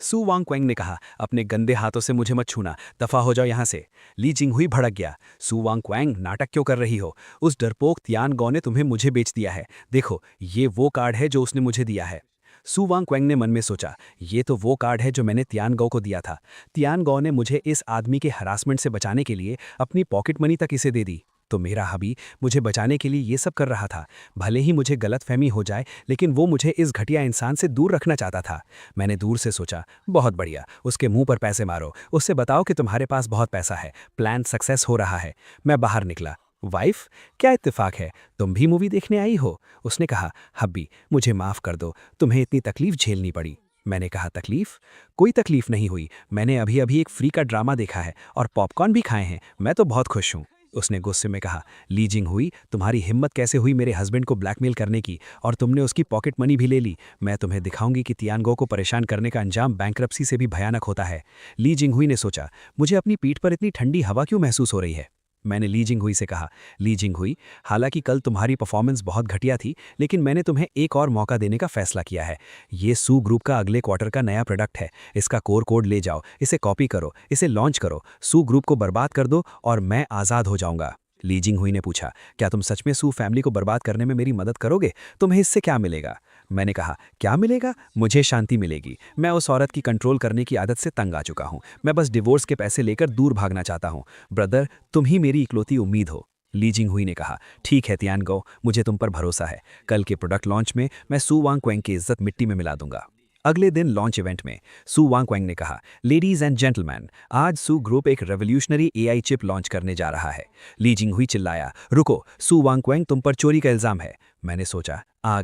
सू वांगक्वेंग ने कहा, अपने गंदे हाथों से मुझे मत छूना, दफा हो जाओ यहाँ से। ली जिंगहुई भड़क गया। सू वांगक्वेंग, नाटक क्यों कर रही हो? उस डरपोक तियानगो ने तुम्हें मुझे बेच दिया है। देखो, ये वो कार्ड है जो उसने मुझे दिया है। सू वांगक्वेंग ने मन में सोचा, ये तो वो कार्ड है जो मैंने तियानगो को दिया था। तियानगो ने मुझे इस आदमी के हरासमेंट से बचाने के लिए अपनी पॉकेट मनी तक इसे दे दी। तो मेरा हबी मुझे बचाने के लिए ये सब कर रहा था। भले ही मुझे गलतफहमी हो जाए, लेकिन वो मुझे इस घटिया इंसान से दूर रखना चाहता था। मैंने दूर से सोचा, बहुत बढ़िया, उसके मुंह पर पैसे मारो, उससे बताओ कि तुम्हारे पास बहुत पैसा है, प्लान सक्सेस हो रहा है। मैं बाहर निकला। वाइफ, क्या इत्तेफाक है, तुम भी मूवी देखने आई हो? उसने कहा, हब्बी मुझे माफ़ कर दो, तुम्हें इतनी तकलीफ झेलनी पड़ी। मैंने कहा, तकलीफ? कोई तकलीफ नहीं हुई, मैंने अभी अभी एक फ्री का ड्रामा देखा है और पॉपकॉर्न भी खाए हैं, मैं तो बहुत खुश हूँ। उसने गुस्से में कहा, ली जिंगहुई, तुम्हारी हिम्मत कैसे हुई मेरे हस्बैंड को ब्लैकमेल करने की, और तुमने उसकी पॉकेट मनी भी ले ली। मैं तुम्हें दिखाऊंगी कि तियानगो को परेशान करने का अंजाम बैंक्रप्सी से भी भयानक होता है। ली जिंगहुई ने सोचा, मुझे अपनी पीठ पर इतनी ठंडी हवा क्यों महसूस हो रही है? मैंने ली जिंगहुई से कहा, ली जिंगहुई, हालांकि कल तुम्हारी परफॉर्मेंस बहुत घटिया थी, लेकिन मैंने तुम्हें एक और मौका देने का फैसला किया है। ये सू ग्रुप का अगले क्वार्टर का नया प्रोडक्ट है। इसका कोड ले जाओ, इसे कॉपी करो, इसे लॉन्च करो, सू ग्रुप को बर्बाद कर दो और मैं आज़ाद हो जाऊंगा। ली जिंगहुई ने पूछा, क्या तुम सच में सू फैमिली को बर्बाद करने में मेरी मदद करोगे? तुम्हें इससे क्या मिलेगा? मैंने कहा, क्या मिलेगा? मुझे शांति मिलेगी। मैं उस औरत की कंट्रोल करने की आदत से तंग आ चुका हूँ। मैं बस डिवोर्स के पैसे लेकर दूर भागना चाहता हूँ। ब्रदर, तुम ही मेरी इकलौती उम्मीद हो। ली जिंगहुई ने कहा, ठीक है तियानगो, मुझे तुम पर भरोसा है। कल के प्रोडक्ट लॉन्च में मैं सू वांगक्वेंग की इज्जत मिट्टी में मिला दूंगा। अगले दिन लॉन्च इवेंट में सू वांगक्वेंग ने कहा, लेडीज एंड जेंटलमैन, आज सू ग्रुप एक रेवोल्यूशनरी एआई चिप लॉन्च करने जा रहा है। ली जिंगहुई चिल्लाया, रुको, सू वांगक्वेंग, तुम पर चोरी का इल्जाम है। मैंने सोचा, आ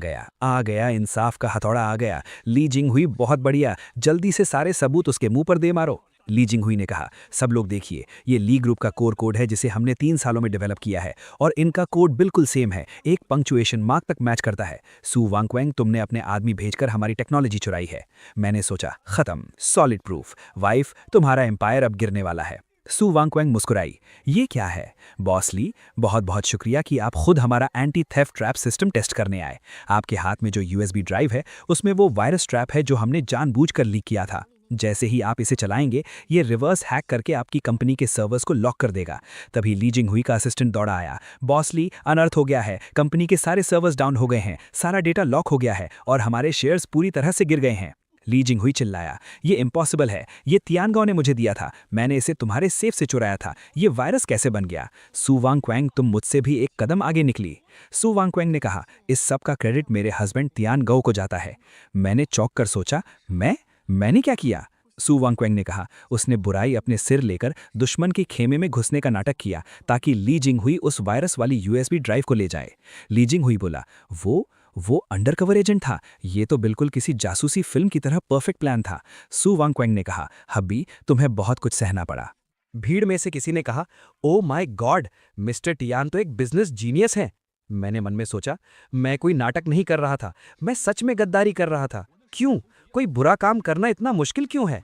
गया, इंसाफ का हथौड़ा आ गया। ली जिंगहुई, बहुत बढ़िया, जल्दी से सारे सबूत उसके मुंह पर दे मारो। ली जिंगहुई ने कहा, सब लोग देखिए, ये ली ग्रुप का कोड है जिसे हमने 3 सालों में डेवलप किया है और इनका कोड बिल्कुल सेम है, एक पंक्चुएशन मार्क तक मैच करता है। सू वांगक्वेंग, तुमने अपने आदमी भेजकर हमारी टेक्नोलॉजी चुराई है। मैंने सोचा, खत्म, सॉलिड प्रूफ। वाइफ, तुम्हारा एम्पायर अब गिरने वाला है। सू वांगक्वेंग मुस्कुराई, ये क्या है? बॉस ली, बहुत बहुत शुक्रिया कि आप खुद हमारा anti theft trap system test करने आए। आपके हाथ में जो यूएसबी ड्राइव है उसमें वो वायरस ट्रैप है जो हमने जानबूझकर लीक किया था। जैसे ही आप इसे चलाएंगे, ये रिवर्स हैक करके आपकी कंपनी के सर्वर्स को लॉक कर देगा। तभी ली जिंगहुई का असिस्टेंट दौड़ा आया, बॉस ली, अनर्थ हो गया है, कंपनी के सारे सर्वर्स डाउन हो गए हैं, सारा डेटा लॉक हो गया है और हमारे शेयर्स पूरी तरह से गिर गए हैं। ली जिंगहुई चिल्लाया, ये इम्पॉसिबल है, ये तियानगो ने मुझे दिया था, मैंने इसे तुम्हारे सेफ से चुराया था, ये वायरस कैसे बन गया? सू वांगक्वेंग, तुम मुझसे भी एक कदम आगे निकली। सू वांगक्वेंग ने कहा, इस सब का क्रेडिट मेरे हस्बैंड तियानगो को जाता है। मैंने चौंक कर सोचा, मैंने क्या किया? सू वांगक्वेंग ने कहा, उसने बुराई अपने सिर लेकर दुश्मन के खेमे में घुसने का नाटक किया ताकि ली जिंगहुई उस वायरस वाली यूएसबी ड्राइव को ले जाए। ली जिंगहुई बोला, वो अंडरकवर एजेंट था, ये तो बिल्कुल किसी जासूसी फिल्म की तरह परफेक्ट प्लान था। सू वांगक्वेंग ने कहा, हब्बी, तुम्हें बहुत कुछ सहना पड़ा। भीड़ में से किसी ने कहा, oh my God, mister Tian तो एक बिजनेस जीनियस हैं। मैंने मन में सोचा, मैं कोई नाटक नहीं कर रहा था, मैं सच में गद्दारी कर रहा था। क्यों? कोई बुरा काम करना इतना मुश्किल क्यों है?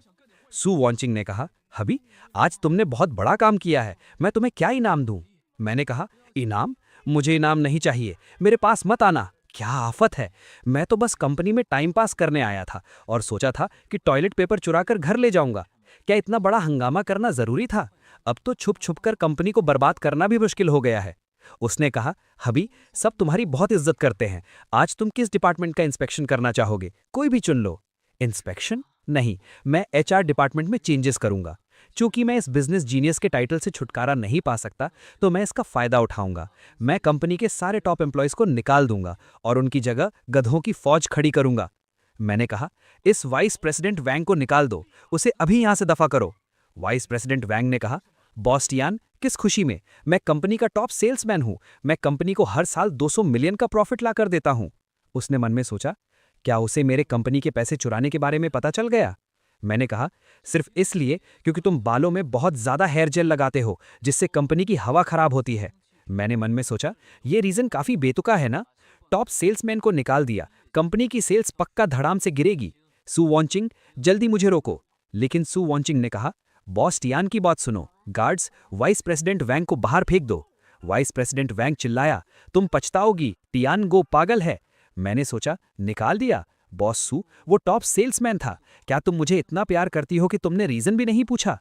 सू वांगचिंग ने कहा, हबी, आज तुमने बहुत बड़ा काम किया है, मैं तुम्हें क्या इनाम दूं? मैंने कहा, इनाम? मुझे इनाम नहीं चाहिए, मेरे पास मत आना। क्या आफत है। मैं तो बस कंपनी में टाइम पास करने आया था और सोचा था कि टॉयलेट पेपर चुराकर घर ले जाऊंगा। क्या इतना बड़ा हंगामा करना जरूरी था? अब तो छुप छुप कर कंपनी को बर्बाद करना भी मुश्किल हो गया है। उसने कहा, हबी, सब तुम्हारी बहुत इज्जत करते हैं। आज तुम किस डिपार्टमेंट का इंस्पेक्शन करना चाहोगे? कोई भी चुन लो। इंस्पेक्शन? नहीं, मैं एचआर डिपार्टमेंट में चेंजेस करूंगा। चूंकि मैं इस बिजनेस जीनियस के टाइटल से छुटकारा नहीं पा सकता, तो मैं इसका फायदा उठाऊंगा। मैं कंपनी के सारे टॉप एम्प्लॉयज को निकाल दूंगा और उनकी जगह गधों की फौज खड़ी करूंगा। मैंने कहा, इस वाइस प्रेसिडेंट वैंग को निकाल दो, उसे अभी यहां से दफा करो। वाइस प्रेसिडेंट वैंग ने कहा, बॉस टियान, किस खुशी में? मैं कंपनी का टॉप सेल्समैन हूं। मैं कंपनी को हर साल 200 मिलियन का प्रॉफिट ला कर देता हूं। उसने मन में सोचा, क्या उसे मेरे कंपनी के पैसे चुराने के बारे में पता चल गया? मैंने कहा, सिर्फ इसलिए क्योंकि तुम बालों में बहुत ज्यादा हेयर जेल लगाते हो, जिससे कंपनी की हवा खराब होती है। मैंने मन में सोचा, ये रीजन काफी बेतुका है ना? टॉप सेल्समैन को निकाल दिया, कंपनी की सेल्स पक्का धड़ाम से गिरेगी। सू वॉन्चिंग, जल्दी मुझे रोको। लेकिन सू वॉन्चिंग ने कहा, बॉस टियान की बात सुनो। गार्ड्स, वाइस प्रेसिडेंट वैंग को बाहर फेंक दो। वाइस प्रेसिडेंट वैंग चिल्लाया, तुम पछताओगी, टियान गो पागल है। मैंने सोचा, निकाल दिया? बॉस सू, वो टॉप सेल्समैन था। क्या तुम मुझे इतना प्यार करती हो कि तुमने रीजन भी नहीं पूछा?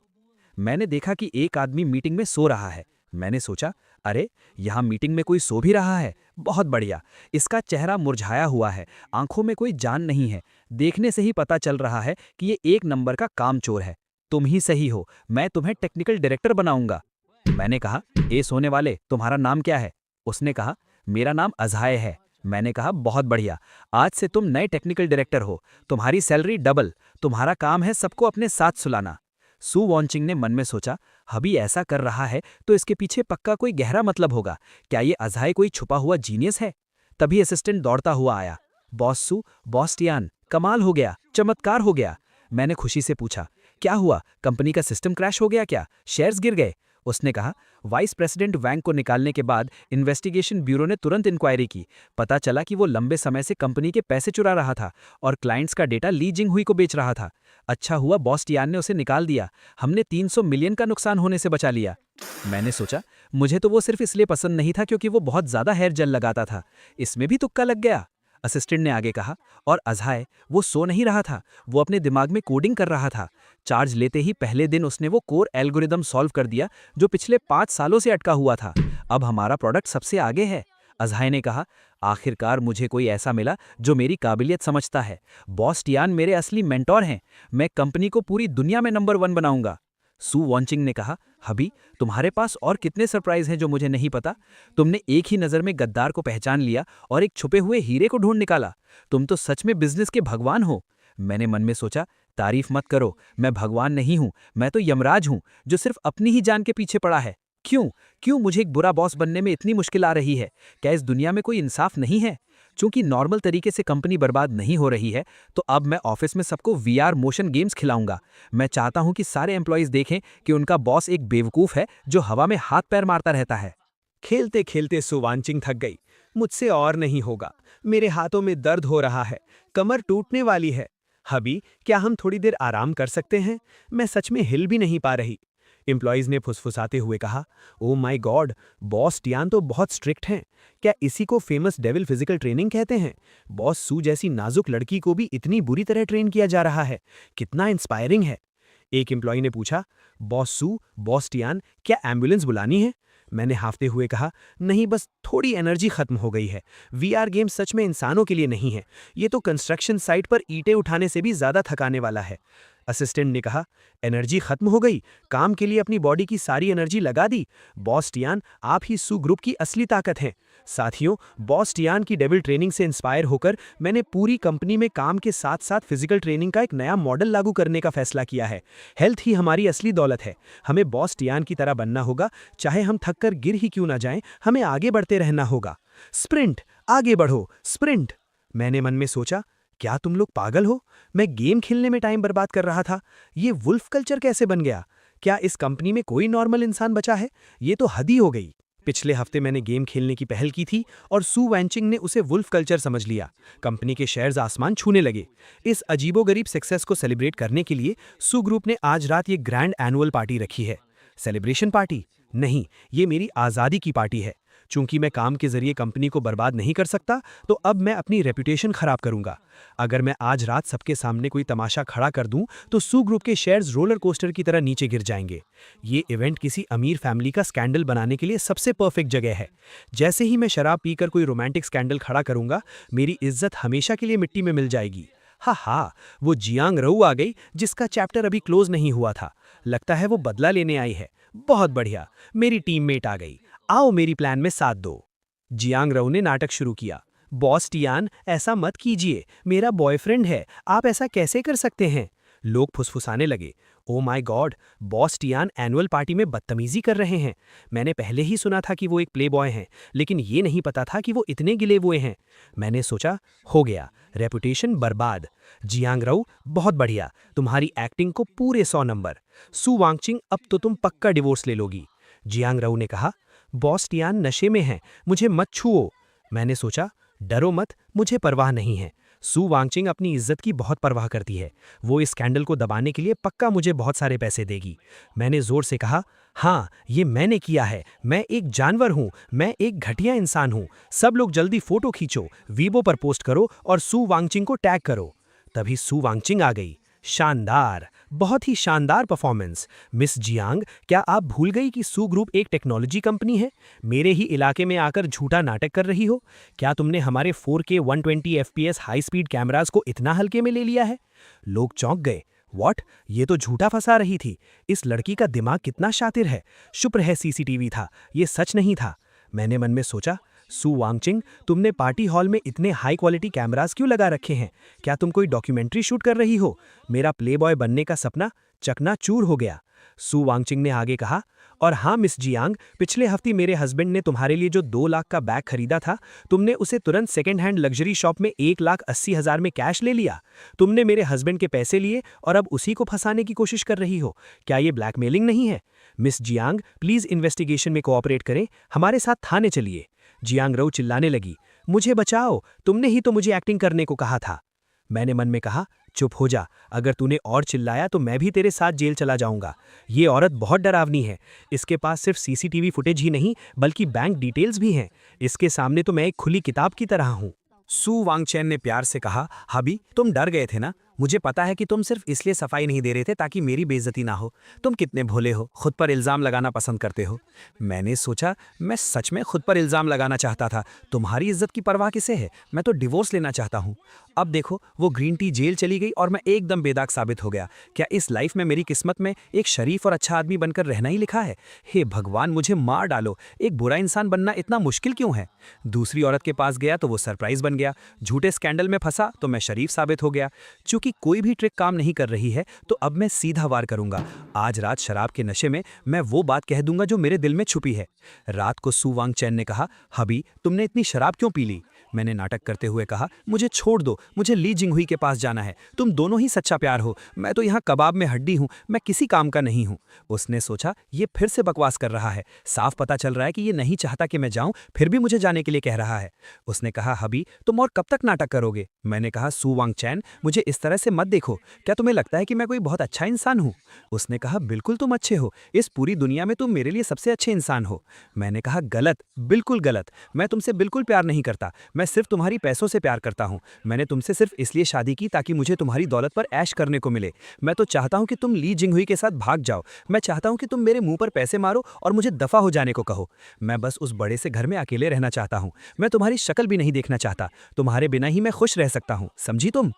मैंने देखा कि एक आदमी मीटिंग में सो रहा है। मैंने सोचा, अरे, यहां मीटिंग में कोई सो भी रहा है। बहुत बढ़िया। इसका चेहरा मुरझाया हुआ है, आंखों में कोई जान नहीं है। देखने से ही पता चल रहा है कि ये एक नंबर का कामचोर है। तुम ही सही हो, मैं तुम्हें टेक्निकल डायरेक्टर बनाऊंगा। मैंने कहा, ए सोने वाले, तुम्हारा नाम क्या है? उसने कहा, मेरा नाम अजहाय है। मैंने कहा, बहुत बढ़िया, आज से तुम नए टेक्निकल डायरेक्टर हो। तुम्हारी सैलरी डबल। तुम्हारा काम है सबको अपने साथ सुलाना। सू वॉन्चिंग ने मन में सोचा, हबी ऐसा कर रहा है तो इसके पीछे पक्का कोई गहरा मतलब होगा। क्या ये अजहाय कोई छुपा हुआ जीनियस है? तभी असिस्टेंट दौड़ता हुआ आया। बॉस सू, बॉस टियान, कमाल हो गया, चमत्कार हो गया। मैंने खुशी से पूछा, क्या हुआ? कंपनी का सिस्टम क्रैश हो गया क्या? शेयर्स गिर गए? उसने कहा, वाइस प्रेसिडेंट वैंग को निकालने के बाद इन्वेस्टिगेशन ब्यूरो ने तुरंत इंक्वायरी की। पता चला कि वो लंबे समय से कंपनी के पैसे चुरा रहा था और क्लाइंट्स का डेटा ली जिंगहुई को बेच रहा था। अच्छा हुआ बॉस टियान ने उसे निकाल दिया। हमने 300 मिलियन का नुकसान होने से बचा लिया। मैंने सोचा, मुझे तो वो सिर्फ इसलिए पसंद नहीं था क्योंकि वो बहुत ज्यादा हेयर जेल लगाता था। इसमें भी तुक्का लग गया। असिस्टेंट ने आगे कहा, और अजहाय, वो सो नहीं रहा था, वो अपने दिमाग में कोडिंग कर रहा था। चार्ज लेते ही पहले दिन उसने वो कोर एल्गोरिदम सॉल्व कर दिया जो पिछले 5 सालों से अटका हुआ था। अब हमारा प्रोडक्ट सबसे आगे है। अजहाय ने कहा, आखिरकार मुझे कोई ऐसा मिला जो मेरी काबिलियत समझता है। बॉस टियान मेरे असली मेंटोर हैं। मैं कंपनी को पूरी दुनिया में नंबर 1 बनाऊंगा। सू वॉन्चिंग ने कहा, हबी, तुम्हारे पास और कितने सरप्राइज हैं जो मुझे नहीं पता? तुमने एक ही नज़र में गद्दार को पहचान लिया और एक छुपे हुए हीरे को ढूंढ निकाला। तुम तो सच में बिजनेस के भगवान हो। मैंने मन में सोचा, तारीफ मत करो, मैं भगवान नहीं हूं, मैं तो यमराज हूं जो सिर्फ अपनी ही जान के पीछे पड़ा है। क्यों क्यों मुझे एक बुरा बॉस बनने में इतनी मुश्किल आ रही है? क्या इस दुनिया में कोई इंसाफ नहीं है? चूंकि नॉर्मल तरीके से कंपनी बर्बाद नहीं हो रही है, तो अब मैं ऑफिस में सबको वीआर मोशन गेम्स खिलाऊंगा। मैं चाहता हूं कि सारे एम्प्लॉयज देखें कि उनका बॉस एक बेवकूफ है जो हवा में हाथ पैर मारता रहता है। खेलते खेलते सू वॉन्चिंग थक गई। मुझसे और नहीं होगा, मेरे हाथों में दर्द हो रहा है, कमर टूटने वाली है। हबी, क्या हम थोड़ी देर आराम कर सकते हैं? मैं सच में हिल भी नहीं पा रही। एम्प्लॉयज ने फुसफुसाते हुए कहा, oh my God, boss Tian तो बहुत स्ट्रिक्ट हैं। क्या इसी को फेमस डेविल फिजिकल ट्रेनिंग कहते हैं? बॉस सू जैसी नाजुक लड़की को भी इतनी बुरी तरह ट्रेन किया जा रहा है। कितना इंस्पायरिंग है। एक एम्प्लॉय ने पूछा, बॉस सू, बॉस टियान, क्या एम्बुलेंस बुलानी है? मैंने हाफते हुए कहा, नहीं, बस थोड़ी एनर्जी खत्म हो गई है। वीआर गेम सच में इंसानों के लिए नहीं है। ये तो कंस्ट्रक्शन साइट पर ईंटें उठाने से भी ज्यादा थकाने वाला है। असिस्टेंट ने कहा, एनर्जी खत्म हो गई? काम के लिए अपनी बॉडी की सारी एनर्जी लगा दी? बॉस टियान, आप ही सू ग्रुप की असली ताकत हैं। साथियों, बॉस टियान की डेविल ट्रेनिंग से इंस्पायर होकर मैंने पूरी कंपनी में काम के साथ साथ फिजिकल ट्रेनिंग का एक नया मॉडल लागू करने का फैसला किया है। हेल्थ ही हमारी असली दौलत है। हमें बॉस टियान की तरह बनना होगा। चाहे हम थक कर गिर ही क्यों ना जाएं, हमें आगे बढ़ते रहना होगा। स्प्रिंट, आगे बढ़ो, स्प्रिंट। मैंने मन में सोचा, क्या तुम लोग पागल हो? मैं गेम खेलने में टाइम बर्बाद कर रहा था। ये वुल्फ कल्चर कैसे बन गया? क्या इस कंपनी में कोई नॉर्मल इंसान बचा है? ये तो हद ही हो गई। पिछले हफ्ते मैंने गेम खेलने की पहल की थी और सू वॉन्चिंग ने उसे वुल्फ कल्चर समझ लिया। कंपनी के शेयर्स आसमान छूने लगे। इस अजीबोगरीब सक्सेस को सेलिब्रेट करने के लिए सू ग्रुप ने आज रात ये ग्रैंड एनुअल पार्टी रखी है। सेलिब्रेशन पार्टी नहीं, ये मेरी आज़ादी की पार्टी है। चूंकि मैं काम के जरिए कंपनी को बर्बाद नहीं कर सकता, तो अब मैं अपनी रेपुटेशन खराब करूंगा। अगर मैं आज रात सबके सामने कोई तमाशा खड़ा कर दूं, तो सू ग्रुप के शेयर्स रोलर कोस्टर की तरह नीचे गिर जाएंगे। ये इवेंट किसी अमीर फैमिली का स्कैंडल बनाने के लिए सबसे परफेक्ट जगह है। जैसे ही मैं शराब पीकर कोई रोमांटिक स्कैंडल खड़ा करूंगा, मेरी इज्जत हमेशा के लिए मिट्टी में मिल जाएगी। हा, वो जियांग रऊ आ गई, जिसका चैप्टर अभी क्लोज नहीं हुआ था। लगता है वो बदला लेने आई है। बहुत बढ़िया, मेरी टीममेट आ गई। आओ मेरी प्लान में साथ दो। जियांग रऊ ने नाटक शुरू किया। बॉस टियान, ऐसा मत कीजिए, मेरा बॉयफ्रेंड है, आप ऐसा कैसे कर सकते हैं? लोग फुसफुसाने लगे। Oh my God, boss Tian annual party में बदतमीजी कर रहे हैं। मैंने पहले ही सुना था कि वो एक प्लेबॉय हैं, लेकिन ये नहीं पता था कि वो इतने गिले हुए हैं। मैंने सोचा, हो गया, रेपुटेशन बर्बाद। जियांग रऊ, बहुत बढ़िया, तुम्हारी एक्टिंग को पूरे 100 नंबर। सू वांगचिंग, अब तो तुम पक्का डिवोर्स ले लोगी। जियांग रऊ ने कहा, बॉस टियान नशे में हैं, मुझे मत छुओ। मैंने सोचा, डरो मत, मुझे परवाह नहीं है। सू वांगचिंग अपनी इज्जत की बहुत परवाह करती है। वो इस स्कैंडल को दबाने के लिए पक्का मुझे बहुत सारे पैसे देगी। मैंने जोर से कहा, हाँ, ये मैंने किया है, मैं एक जानवर हूँ, मैं एक घटिया इंसान हूँ। सब लोग जल्दी फोटो खींचो, वीबो पर पोस्ट करो और सू वांगचिंग को टैग करो। तभी सू वांगचिंग आ गई। शानदार, बहुत ही शानदार परफॉर्मेंस। मिस जियांग, क्या आप भूल गई कि सू ग्रुप एक टेक्नोलॉजी कंपनी है? मेरे ही इलाके में आकर झूठा नाटक कर रही हो? क्या तुमने हमारे 4K 120 FPS high speed cameras को इतना हल्के में ले लिया है? लोग चौंक गए। व्हाट? ये तो झूठा फंसा रही थी। इस लड़की का दिमाग कितना शातिर है। शुक्र है सीसीटीवी था, ये सच नहीं था। मैंने मन में सोचा, सू वांगचिंग, तुमने पार्टी हॉल में इतने हाई क्वालिटी कैमरास क्यों लगा रखे हैं? क्या तुम कोई डॉक्यूमेंट्री शूट कर रही हो? मेरा प्लेबॉय बनने का सपना चकनाचूर हो गया। सू वांगचिंग ने आगे कहा, और हाँ मिस जियांग, पिछले हफ्ते मेरे हस्बैंड ने तुम्हारे लिए जो 2 लाख का बैग खरीदा था, तुमने उसे तुरंत सेकेंड हैंड लग्जरी शॉप में 1,80,000 में कैश ले लिया। तुमने मेरे हस्बैंड के पैसे लिए और अब उसी को फंसाने की कोशिश कर रही हो। क्या ये ब्लैकमेलिंग नहीं है? मिस जियांग, प्लीज इन्वेस्टिगेशन में कोऑपरेट करें, हमारे साथ थाने चलिए। जियांग रऊ चिल्लाने लगी, मुझे बचाओ, तुमने ही तो मुझे एक्टिंग करने को कहा था। मैंने मन में कहा, चुप हो जा, अगर तूने और चिल्लाया तो मैं भी तेरे साथ जेल चला जाऊंगा। ये औरत बहुत डरावनी है। इसके पास सिर्फ सीसीटीवी फुटेज ही नहीं, बल्कि बैंक डिटेल्स भी हैं। इसके सामने तो मैं एक खुली किताब की तरह हूं। सू वांगचैन ने प्यार से कहा, हबी, तुम डर गए थे ना? मुझे पता है कि तुम सिर्फ इसलिए सफाई नहीं दे रहे थे ताकि मेरी बेइज्जती ना हो। तुम कितने भोले हो, खुद पर इल्जाम लगाना पसंद करते हो। मैंने सोचा, मैं सच में खुद पर इल्जाम लगाना चाहता था। तुम्हारी इज्जत की परवाह किसे है? मैं तो डिवोर्स लेना चाहता हूँ। अब देखो, वो ग्रीन टी जेल चली गई और मैं एकदम बेदाग साबित हो गया। क्या इस लाइफ में मेरी किस्मत में एक शरीफ और अच्छा आदमी बनकर रहना ही लिखा है? हे भगवान, मुझे मार डालो। एक बुरा इंसान बनना इतना मुश्किल क्यों है? दूसरी औरत के पास गया तो वो सरप्राइज बन गया। झूठे स्कैंडल में फंसा तो मैं शरीफ साबित हो गया। चूंकि कोई भी ट्रिक काम नहीं कर रही है, तो अब मैं सीधा वार करूंगा। आज रात शराब के नशे में मैं वो बात कह दूंगा जो मेरे दिल में छुपी है। रात को सू वांगचैन ने कहा, हबी, तुमने इतनी शराब क्यों पी ली? मैंने नाटक करते हुए कहा, मुझे छोड़ दो, मुझे ली जिंगहुई के पास जाना है। तुम दोनों ही सच्चा प्यार हो, मैं तो यहाँ कबाब में हड्डी हूँ, मैं किसी काम का नहीं हूँ। उसने सोचा, ये फिर से बकवास कर रहा है। साफ पता चल रहा है कि ये नहीं चाहता कि मैं जाऊँ, फिर भी मुझे जाने के लिए कह रहा है। उसने कहा, हबी, तुम और कब तक नाटक करोगे? मैंने कहा, सू वांगचैन, मुझे इस तरह से मत देखो। क्या तुम्हें लगता है कि मैं कोई बहुत अच्छा इंसान हूँ? उसने कहा, बिल्कुल तुम अच्छे हो, इस पूरी दुनिया में तुम मेरे लिए सबसे अच्छे इंसान हो। मैंने कहा, गलत, बिल्कुल गलत। मैं तुमसे बिल्कुल प्यार नहीं करता, मैं सिर्फ तुम्हारी पैसों से प्यार करता हूँ। मैंने तुमसे सिर्फ इसलिए शादी की ताकि मुझे तुम्हारी दौलत पर ऐश करने को मिले। मैं तो चाहता हूँ कि तुम ली जिंगहुई के साथ भाग जाओ। मैं चाहता हूँ कि तुम मेरे मुंह पर पैसे मारो और मुझे दफा हो जाने को कहो। मैं बस उस बड़े से घर में अकेले रहना चाहता हूँ। मैं तुम्हारी शक्ल भी नहीं देखना चाहता। तुम्हारे बिना ही मैं खुश रह सकता हूँ, समझी तुम?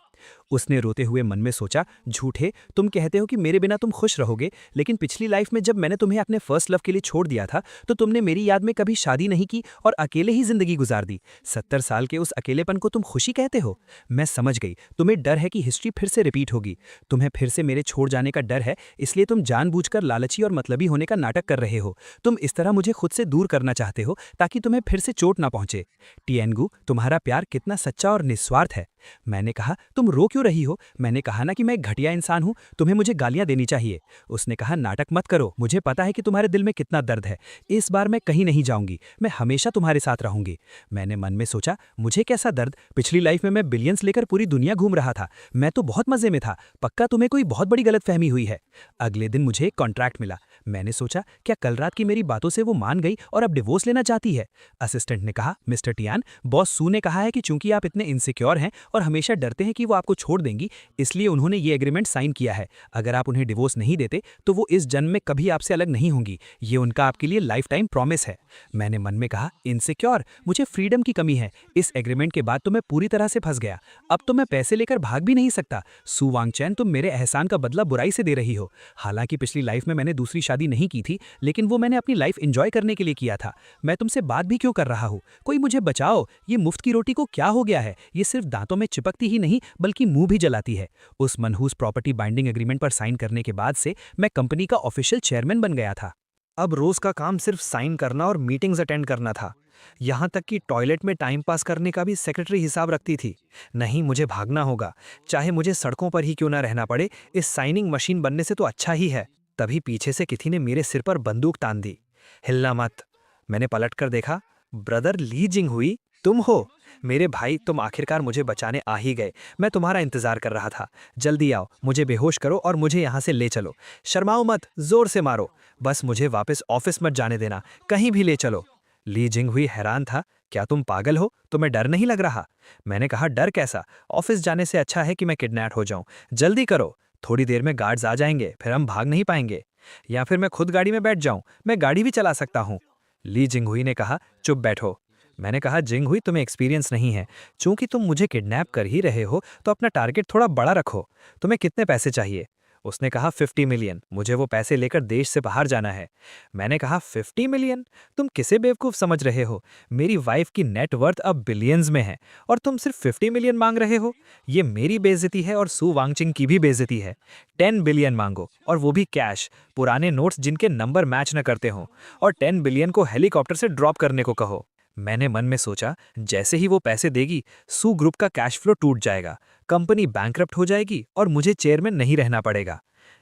उसने रोते हुए मन में सोचा, झूठे, तुम कहते हो कि मेरे बिना तुम खुश रहोगे, लेकिन पिछली लाइफ में जब मैंने तुम्हें अपने फर्स्ट लव के लिए छोड़ दिया था, तो तुमने मेरी याद में कभी शादी नहीं की और अकेले ही जिंदगी गुजार दी। 70 साल के उस अकेलेपन को तुम खुशी कहते हो? मैं समझ गई, तुम्हें डर है कि हिस्ट्री फिर से रिपीट होगी। तुम्हें फिर से मेरे छोड़ जाने का डर है, इसलिए तुम जानबूझकर लालची और मतलबी होने का नाटक कर रहे हो। तुम इस तरह मुझे खुद से दूर करना चाहते हो ताकि तुम्हें फिर से चोट ना पहुंचे। टिएंगू, तुम्हारा प्यार कितना सच्चा और निस्वार्थ है। मैंने कहा, तुम रो क्यों रही हो? मैंने कहा ना कि मैं एक घटिया इंसान हूं, तुम्हें मुझे गालियां देनी चाहिए। उसने कहा, नाटक मत करो, मुझे पता है कि तुम्हारे दिल में कितना दर्द है। इस बार मैं कहीं नहीं जाऊंगी, मैं हमेशा तुम्हारे साथ रहूंगी। मैंने मन में सोचा, मुझे कैसा दर्द? पिछली लाइफ में मैं बिलियंस लेकर पूरी दुनिया घूम रहा था, मैं तो बहुत मजे में था। पक्का तुम्हें कोई बहुत बड़ी गलतफहमी हुई है। अगले दिन मुझे एक कॉन्ट्रैक्ट मिला। मैंने सोचा क्या कल रात की मेरी बातों से वो मान गई और अब डिवोर्स लेना चाहती है। असिस्टेंट ने कहा, मिस्टर टियान, बॉस सू ने कहा है कि चूंकि आप इतने इनसिक्योर हैं और हमेशा डरते हैं कि वो आपको छोड़ देंगी, इसलिए उन्होंने ये एग्रीमेंट साइन किया है। अगर आप उन्हें डिवोर्स नहीं देते तो वो इस जन्म में कभी आपसे अलग नहीं होंगी। ये उनका आपके लिए लाइफ टाइम प्रॉमिस है। मैंने मन में कहा, इनसिक्योर? मुझे फ्रीडम की कमी है। इस एग्रीमेंट के बाद तो मैं पूरी तरह से फंस गया। अब तो मैं पैसे लेकर भाग भी नहीं सकता। सू वांगचैन, तुम मेरे एहसान का बदला बुराई से दे रही हो। हालांकि पिछली लाइफ में मैंने दूसरी शादी नहीं की थी, लेकिन वो मैंने अपनी लाइफ एंजॉय करने के लिए किया था। मैं तुमसे बात भी क्यों कर रहा हूँ? कोई मुझे बचाओ। ये मुफ्त की रोटी को क्या हो गया है? ये सिर्फ दांतों में चिपकती ही नहीं बल्कि मुंह भी जलाती है। उस मनहूस प्रॉपर्टी बाइंडिंग एग्रीमेंट पर साइन करने के बाद से मैं कंपनी का ऑफिशियल चेयरमैन बन गया था। अब रोज का काम सिर्फ साइन करना और मीटिंग्स अटेंड करना था। यहाँ तक कि टॉयलेट में टाइम पास करने का भी सेक्रेटरी हिसाब रखती थी। नहीं, मुझे भागना होगा, चाहे मुझे सड़कों पर ही क्यों ना रहना पड़े। इस साइनिंग मशीन बनने से तो अच्छा ही है। तभी पीछे से किसी ने मेरे सिर पर बंदूक तान दी। हिलना मत। मैंने पलटकर देखा। ब्रदर ली जिंगहुई, तुम हो? मेरे भाई, तुम आखिरकार मुझे बचाने आ ही गए। मैं तुम्हारा इंतजार कर रहा था। जल्दी आओ, मुझे बेहोश करो और मुझे यहाँ से ले चलो। शर्माओ मत, जोर से मारो। बस मुझे वापस ऑफिस मत जाने देना, कहीं भी ले चलो। ली जिंगहुई हैरान था। क्या तुम पागल हो? तुम्हें डर नहीं लग रहा? मैंने कहा, डर कैसा? ऑफिस जाने से अच्छा है कि मैं किडनैप हो जाऊं। जल्दी करो, थोड़ी देर में गार्ड्स आ जाएंगे, फिर हम भाग नहीं पाएंगे। या फिर मैं खुद गाड़ी में बैठ जाऊं, मैं गाड़ी भी चला सकता हूं। ली जिंगहुई ने कहा, चुप बैठो। मैंने कहा, जिंगहुई, तुम्हें एक्सपीरियंस नहीं है। चूंकि तुम मुझे किडनैप कर ही रहे हो तो अपना टारगेट थोड़ा बड़ा रखो। तुम्हें कितने पैसे चाहिए? उसने कहा, 50 मिलियन। मुझे वो पैसे लेकर देश से बाहर जाना है। मैंने कहा, 50 मिलियन? तुम किसे बेवकूफ़ समझ रहे हो? मेरी वाइफ की नेटवर्थ अब बिलियंस में है और तुम सिर्फ 50 मिलियन मांग रहे हो। ये मेरी बेइज्जती है और सू वांगचिंग की भी बेइज्जती है। 10 बिलियन मांगो, और वो भी कैश, पुराने नोट्स जिनके नंबर मैच न करते हों, और 10 बिलियन को हेलीकॉप्टर से ड्रॉप करने को कहो। मैंने मन में सोचा, जैसे ही वो पैसे देगी, सू ग्रुप का कैश फ्लो टूट जाएगा, कंपनी बैंकरप्ट हो जाएगी और मुझे चेयरमैन नहीं रहना पड़ेगा।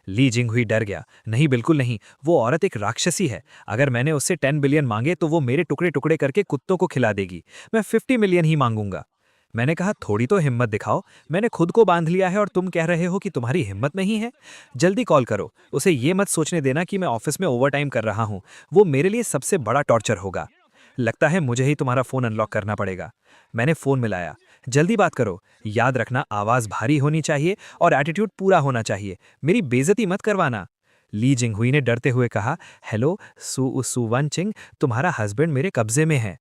ली जिंगहुई डर गया। नहीं, बिल्कुल नहीं, वो औरत एक राक्षसी है। अगर मैंने उससे 10 बिलियन मांगे तो वो मेरे टुकड़े टुकड़े करके कुत्तों को खिला देगी। मैं 50 मिलियन ही मांगूंगा। मैंने कहा, थोड़ी तो हिम्मत दिखाओ। मैंने खुद को बांध लिया है और तुम कह रहे हो कि तुम्हारी हिम्मत नहीं है। जल्दी कॉल करो। उसे ये मत सोचने देना कि मैं ऑफिस में ओवरटाइम कर रहा हूँ। वो मेरे लिए सबसे बड़ा टॉर्चर होगा। लगता है मुझे ही तुम्हारा फ़ोन अनलॉक करना पड़ेगा। मैंने फ़ोन मिलाया। जल्दी बात करो। याद रखना, आवाज़ भारी होनी चाहिए और एटीट्यूड पूरा होना चाहिए। मेरी बेइज्जती मत करवाना। ली जिंगहुई ने डरते हुए कहा, हेलो सू वांगचिंग, तुम्हारा हस्बैंड मेरे कब्जे में है।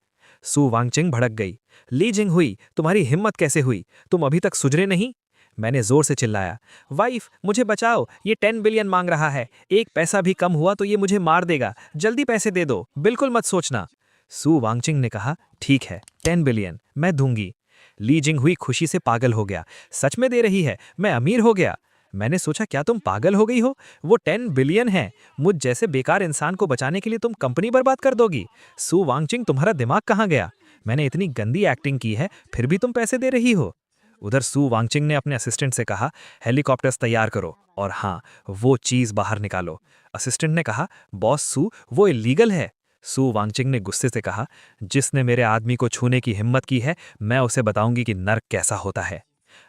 सू वांगचिंग भड़क गई। ली जिंगहुई, तुम्हारी हिम्मत कैसे हुई? तुम अभी तक सुधरे नहीं? मैंने जोर से चिल्लाया, वाइफ मुझे बचाओ, ये 10 बिलियन मांग रहा है। एक पैसा भी कम हुआ तो ये मुझे मार देगा। जल्दी पैसे दे दो, बिल्कुल मत सोचना। सू वांगचिंग ने कहा, ठीक है, 10 बिलियन मैं दूंगी। ली जिंगहुई खुशी से पागल हो गया। सच में दे रही है? मैं अमीर हो गया। मैंने सोचा, क्या तुम पागल हो गई हो? वो 10 बिलियन है। मुझ जैसे बेकार इंसान को बचाने के लिए तुम कंपनी बर्बाद कर दोगी? सू वांगचिंग, तुम्हारा दिमाग कहाँ गया? मैंने इतनी गंदी एक्टिंग की है, फिर भी तुम पैसे दे रही हो। उधर सू वांगचिंग ने अपने असिस्टेंट से कहा, हेलीकॉप्टर्स तैयार करो और हाँ, वो चीज़ बाहर निकालो। असिस्टेंट ने कहा, बॉस सू, वो इलीगल है। सू वांगचिंग ने गुस्से से कहा, जिसने मेरे आदमी को छूने की हिम्मत की है, मैं उसे बताऊंगी कि नर्क कैसा होता है।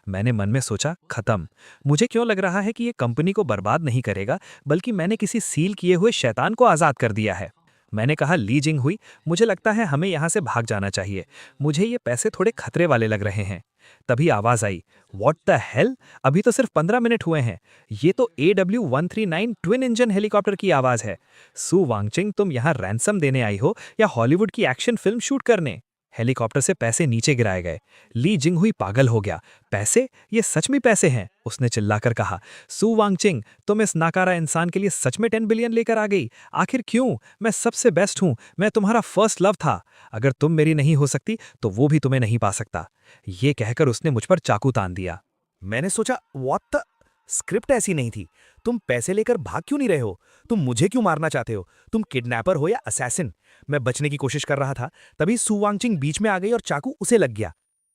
मैंने मन में सोचा, खत्म। मुझे क्यों लग रहा है कि ये कंपनी को बर्बाद नहीं करेगा, बल्कि मैंने किसी सील किए हुए शैतान को आज़ाद कर दिया है। मैंने कहा, ली जिंगहुई, मुझे लगता है हमें यहाँ से भाग जाना चाहिए। मुझे ये पैसे थोड़े खतरे वाले लग रहे हैं। तभी आवाज़ आई, व्हाट द हेल? अभी तो सिर्फ 15 मिनट हुए हैं। ये तो AW139 ट्विन इंजन हेलीकॉप्टर की आवाज़ है। सू वांगचिंग, तुम यहाँ रैंसम देने आई हो या हॉलीवुड की एक्शन फिल्म शूट करने? हेलीकॉप्टर से पैसे नीचे गिराए गए। ली जिंगहुई पागल हो गया। पैसे? ये सच में पैसे हैं? उसने चिल्लाकर कहा, सू वांगचिंग, तुम इस नाकारा इंसान के लिए सच में 10 बिलियन लेकर आ गई? आखिर क्यों? मैं सबसे बेस्ट हूं, मैं तुम्हारा फर्स्ट लव था। अगर तुम मेरी नहीं हो सकती तो वो भी तुम्हें नहीं पा सकता। ये कहकर उसने मुझ पर चाकू तान दिया। मैंने सोचा, व्हाट द, स्क्रिप्ट ऐसी नहीं थी। तुम पैसे लेकर भाग क्यों नहीं रहे हो? तुम मुझे क्यों मारना चाहते हो? तुम किडनैपर हो या असैसिन? मैं बचने की कोशिश कर रहा था, तभी सू वांगचिंग बीच में आ गई और चाकू उसे लग गया।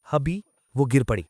अभी वो गिर पड़ी।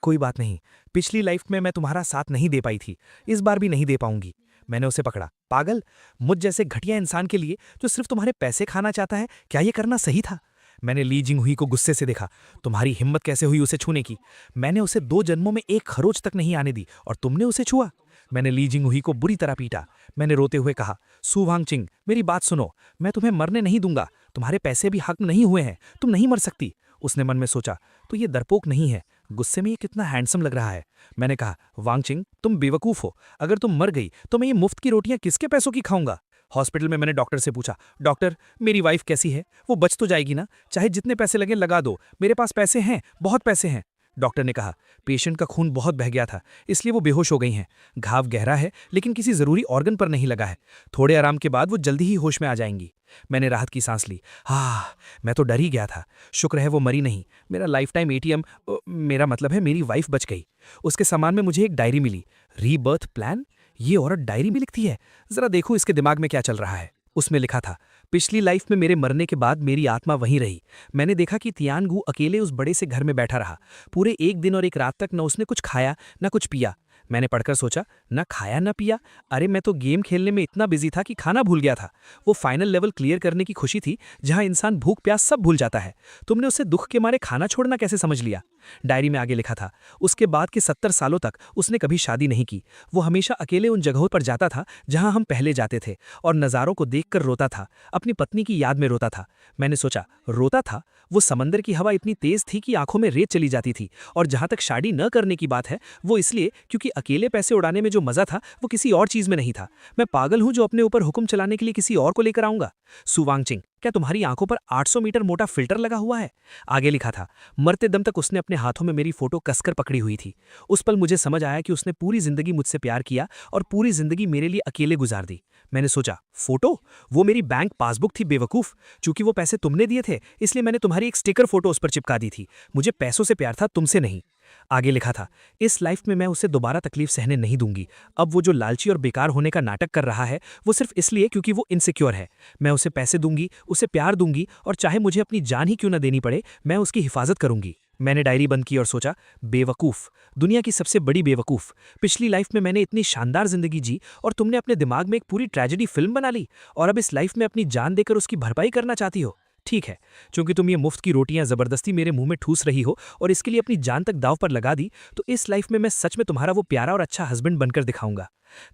कोई बात नहीं, पिछली लाइफ में मैं तुम्हारा साथ नहीं दे पाई थी, इस बार भी नहीं दे पाऊंगी। मैंने उसे पकड़ा। पागल, मुझ जैसे घटिया इंसान के लिए जो सिर्फ तुम्हारे पैसे खाना चाहता है, क्या ये करना सही था? मैंने ली जिंगहुई को गुस्से से देखा। तुम्हारी हिम्मत कैसे हुई उसे छूने की? मैंने उसे 2 जन्मों में एक खरोच तक नहीं आने दी और तुमने उसे छुआ। मैंने ली जिंगहुई को बुरी तरह पीटा। मैंने रोते हुए कहा, सु वांगचिंग, मेरी बात सुनो, मैं तुम्हें मरने नहीं दूंगा। तुम्हारे पैसे भी हक नहीं हुए हैं, तुम नहीं मर सकती। उसने मन में सोचा, तो ये डरपोक नहीं है, गुस्से में ये कितना हैंडसम लग रहा है। मैंने कहा, वांगचिंग, तुम बेवकूफ हो, अगर तुम मर गई तो मैं ये मुफ्त की रोटियां किसके पैसों की खाऊंगा। हॉस्पिटल में मैंने डॉक्टर से पूछा, डॉक्टर, मेरी वाइफ कैसी है, वो बच तो जाएगी ना? चाहे जितने पैसे लगे लगा दो, मेरे पास पैसे हैं, बहुत पैसे हैं। डॉक्टर ने कहा, पेशेंट का खून बहुत बह गया था, इसलिए वो बेहोश हो गई हैं। घाव गहरा है, लेकिन किसी जरूरी ऑर्गन पर नहीं लगा है। थोड़े आराम के बाद वो जल्दी ही होश में आ जाएंगी। मैंने राहत की सांस ली। मैं तो डर ही गया था। शुक्र है वो मरी नहीं। मेरा लाइफ टाइम एटीएम, मेरा मतलब है मेरी वाइफ बच गई। उसके सामान में मुझे एक डायरी मिली। Rebirth plan? ये औरत डायरी में लिखती है, जरा देखो इसके दिमाग में क्या चल रहा है। उसमें लिखा था, पिछली लाइफ में मेरे मरने के बाद मेरी आत्मा वहीं रही। मैंने देखा कि तियानगु अकेले उस बड़े से घर में बैठा रहा। पूरे 1 दिन और 1 रात तक न उसने कुछ खाया न कुछ पिया। मैंने पढ़कर सोचा, न खाया न पिया, अरे मैं तो गेम खेलने में इतना बिजी था कि खाना भूल गया था। वो फाइनल लेवल क्लियर करने की खुशी थी, जहां इंसान भूख प्यास सब भूल जाता है। तुमने उसे दुख के मारे खाना छोड़ना कैसे समझ लिया? डायरी में आगे लिखा था, उसके बाद के 70 सालों तक उसने कभी शादी नहीं की। वो हमेशा अकेले उन जगहों पर जाता था जहां हम पहले जाते थे, और नज़ारों को देखकर रोता था, अपनी पत्नी की याद में रोता था। मैंने सोचा, रोता था? वो समंदर की हवा इतनी तेज थी कि आंखों में रेत चली जाती थी। और जहां तक शादी न करने की बात है, वो इसलिए क्योंकि अकेले पैसे उड़ाने में जो मजा था वो किसी और चीज में नहीं था। मैं पागल हूं जो अपने ऊपर हुक्म चलाने के लिए किसी और को लेकर आऊंगा। सु वांगचिंग, क्या तुम्हारी आंखों पर 800 मीटर मोटा फिल्टर लगा हुआ है? आगे लिखा था, मरते दम तक उसने अपने हाथों में मेरी फोटो कसकर पकड़ी हुई थी। उस पल मुझे समझ आया कि उसने पूरी जिंदगी मुझसे प्यार किया और पूरी जिंदगी मेरे लिए अकेले गुजार दी। मैंने सोचा, फोटो? वो मेरी बैंक पासबुक थी बेवकूफ। चूंकि वो पैसे तुमने दिए थे, इसलिए मैंने तुम्हारी एक स्टिकर फोटो उस पर चिपका दी थी। मुझे पैसों से प्यार था, तुमसे नहीं। आगे लिखा था, इस लाइफ में मैं उसे दोबारा तकलीफ सहने नहीं दूंगी। अब वो जो लालची और बेकार होने का नाटक कर रहा है, वो सिर्फ इसलिए क्योंकि वो इनसिक्योर है। मैं उसे पैसे दूंगी, उसे प्यार दूंगी, और चाहे मुझे अपनी जान ही क्यों न देनी पड़े, मैं उसकी हिफाजत करूंगी। मैंने डायरी बंद की और सोचा, बेवकूफ, दुनिया की सबसे बड़ी बेवकूफ। पिछली लाइफ में मैंने इतनी शानदार जिंदगी जी और तुमने अपने दिमाग में एक पूरी ट्रेजेडी फिल्म बना ली, और अब इस लाइफ में अपनी जान देकर उसकी भरपाई करना चाहती हो। ठीक है, क्योंकि तुम ये मुफ्त की रोटियां जबरदस्ती मेरे मुंह में ठूस रही हो और इसके लिए अपनी जान तक दांव पर लगा दी, तो इस लाइफ में मैं सच में तुम्हारा वो प्यारा और अच्छा हस्बैंड बनकर दिखाऊंगा।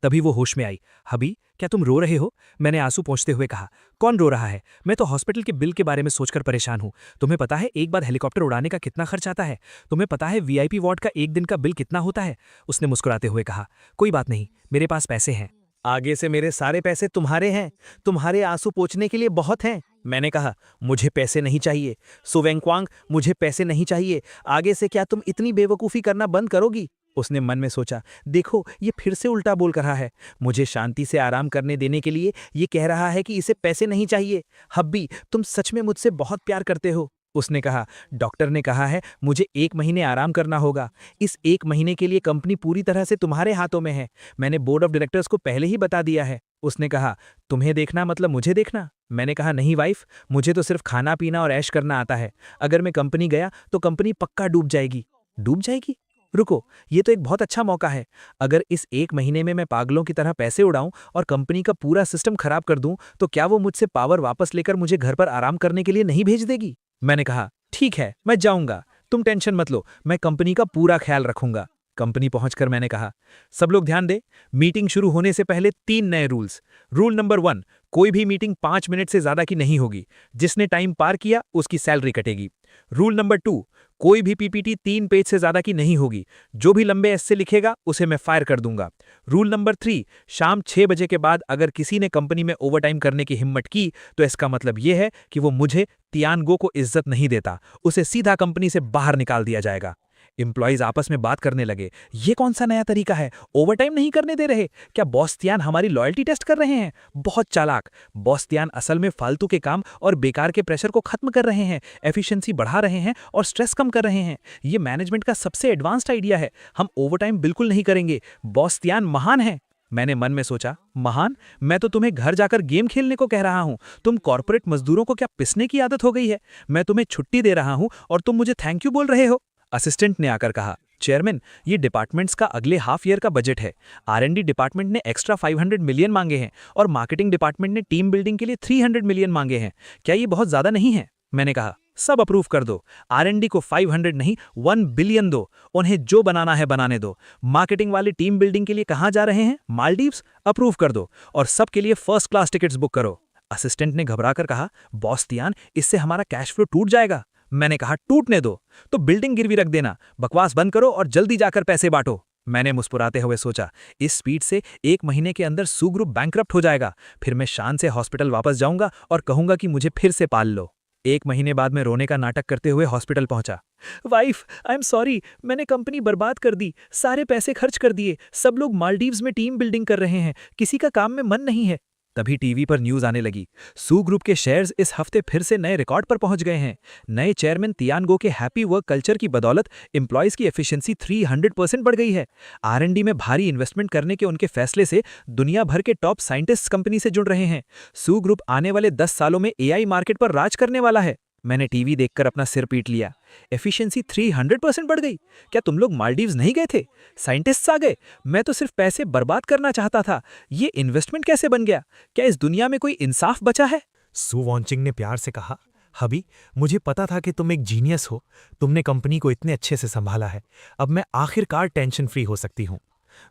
तभी वो होश में आई। हबी, क्या तुम रो रहे हो? मैंने आंसू पोंछते हुए कहा। कौन रो रहा है? मैं तो हॉस्पिटल के बिल के बारे में सोचकर परेशान हूं। तुम्हें पता है एक बार हेलीकॉप्टर उड़ाने का कितना खर्च आता है? तुम्हें पता है वीआईपी वार्ड का 1 दिन का बिल कितना होता है? उसने मुस्कुराते हुए कहा, कोई बात नहीं, मेरे पास पैसे हैं। आगे से मेरे सारे पैसे तुम्हारे हैं, तुम्हारे आंसू पोंछने के लिए बहुत हैं। मैंने कहा, मुझे पैसे नहीं चाहिए। सु वेंक्वांग, मुझे पैसे नहीं चाहिए। आगे से क्या तुम इतनी बेवकूफ़ी करना बंद करोगी? उसने मन में सोचा, देखो ये फिर से उल्टा बोल रहा है। मुझे शांति से आराम करने देने के लिए ये कह रहा है कि इसे पैसे नहीं चाहिए। हब्बी, तुम सच में मुझसे बहुत प्यार करते हो। उसने कहा, डॉक्टर ने कहा है मुझे 1 महीने आराम करना होगा। इस 1 महीने के लिए कंपनी पूरी तरह से तुम्हारे हाथों में है। मैंने बोर्ड ऑफ डायरेक्टर्स को पहले ही बता दिया है। उसने कहा, तुम्हें देखना मतलब मुझे देखना? मैंने कहा, नहीं वाइफ, मुझे तो सिर्फ खाना पीना और ऐश करना आता है। अगर मैं कंपनी गया तो कंपनी पक्का डूब जाएगी। डूब जाएगी? रुको, ये तो एक बहुत अच्छा मौका है। अगर इस 1 महीने में मैं पागलों की तरह पैसे उड़ाऊं और कंपनी का पूरा सिस्टम खराब कर दूं, तो क्या वो मुझसे पावर वापस लेकर मुझे घर पर आराम करने के लिए नहीं भेज देगी? मैंने कहा, ठीक है, मैं जाऊंगा, तुम टेंशन मत लो, मैं कंपनी का पूरा ख्याल रखूंगा। कंपनी पहुंचकर मैंने कहा, सब लोग ध्यान दे, मीटिंग शुरू होने से पहले 3 नए रूल्स। रूल नंबर 1, कोई भी मीटिंग 5 मिनट से ज्यादा की नहीं होगी। जिसने टाइम पार किया उसकी सैलरी कटेगी। रूल नंबर 2, कोई भी पीपीटी 3 पेज से ज्यादा की नहीं होगी। जो भी लंबे एस से लिखेगा उसे मैं फायर कर दूंगा। रूल नंबर 3, शाम 6 बजे के बाद अगर किसी ने कंपनी में ओवरटाइम करने की हिम्मत की तो इसका मतलब यह है कि वो मुझे, तियानगो को इज्जत नहीं देता। उसे सीधा कंपनी से बाहर निकाल दिया जाएगा। एम्प्लॉइज आपस में बात करने लगे, ये कौन सा नया तरीका है? ओवरटाइम नहीं करने दे रहे? क्या बॉस तियान हमारी लॉयल्टी टेस्ट कर रहे हैं? बहुत चालाक। बॉस तियान असल में फालतू के काम और बेकार के प्रेशर को खत्म कर रहे हैं, एफिशिएंसी बढ़ा रहे हैं और स्ट्रेस कम कर रहे हैं। ये मैनेजमेंट का सबसे एडवांस्ड आइडिया है। हम ओवरटाइम बिल्कुल नहीं करेंगे। बॉस तियान महान है। मैंने मन में सोचा, महान? मैं तो तुम्हें घर जाकर गेम खेलने को कह रहा हूं। तुम कॉर्पोरेट मजदूरों को क्या पिसने की आदत हो गई है? मैं तुम्हें छुट्टी दे रहा हूं और तुम मुझे थैंक यू बोल रहे हो? असिस्टेंट ने आकर कहा, चेयरमैन, ये डिपार्टमेंट्स का अगले हाफ ईयर का बजट है। R&D डिपार्टमेंट ने एक्स्ट्रा 500 मिलियन मांगे हैं और मार्केटिंग डिपार्टमेंट ने टीम बिल्डिंग के लिए 300 मिलियन मांगे हैं। क्या ये बहुत ज्यादा नहीं है? मैंने कहा, सब अप्रूव कर दो। R&D को 500 नहीं 1 बिलियन दो। उन्हें जो बनाना है बनाने दो। मार्केटिंग वाली टीम बिल्डिंग के लिए कहाँ जा रहे हैं? मालदीव्स? अप्रूव कर दो और सबके लिए फर्स्ट क्लास टिकट्स बुक करो। असिस्टेंट ने घबराकर कहा, बॉस तियान, इससे हमारा कैश फ्लो टूट जाएगा। मैंने कहा, टूटने दो तो बिल्डिंग गिरवी रख देना, बकवास बंद करो और जल्दी जाकर पैसे बांटो। मैंने मुस्कुराते हुए सोचा, इस स्पीड से 1 महीने के अंदर सू ग्रुप बैंकरप्ट हो जाएगा। फिर मैं शान से हॉस्पिटल वापस जाऊंगा और कहूंगा कि मुझे फिर से पाल लो। 1 महीने बाद मैं रोने का नाटक करते हुए हॉस्पिटल पहुंचा। वाइफ, आई एम सॉरी, मैंने कंपनी बर्बाद कर दी, सारे पैसे खर्च कर दिए, सब लोग मालदीव्स में टीम बिल्डिंग कर रहे हैं, किसी का काम में मन नहीं है। तभी टीवी पर न्यूज आने लगी, सू ग्रुप के शेयर्स इस हफ्ते फिर से नए रिकॉर्ड पर पहुंच गए हैं। नए चेयरमैन तियानगो के हैप्पी वर्क कल्चर की बदौलत एम्प्लॉयज की एफिशिएंसी 300% बढ़ गई है। R&D में भारी इन्वेस्टमेंट करने के उनके फैसले से दुनिया भर के टॉप साइंटिस्ट्स कंपनी से जुड़ रहे हैं। सू ग्रुप आने वाले 10 सालों में AI मार्केट पर राज करने वाला है। मैंने टीवी देखकर अपना सिर पीट लिया। एफिशिएंसी 300% बढ़ गई? क्या तुम लोग मालदीव्स नहीं गए थे? साइंटिस्ट्स आ गए? मैं तो सिर्फ पैसे बर्बाद करना चाहता था। ये इन्वेस्टमेंट कैसे बन गया? क्या इस दुनिया में कोई इंसाफ बचा है? सू वॉन्चिंग ने प्यार से कहा, हबी, मुझे पता था कि तुम एक जीनियस हो। तुमने कंपनी को इतने अच्छे से संभाला है। अब मैं आखिरकार टेंशन फ्री हो सकती हूँ।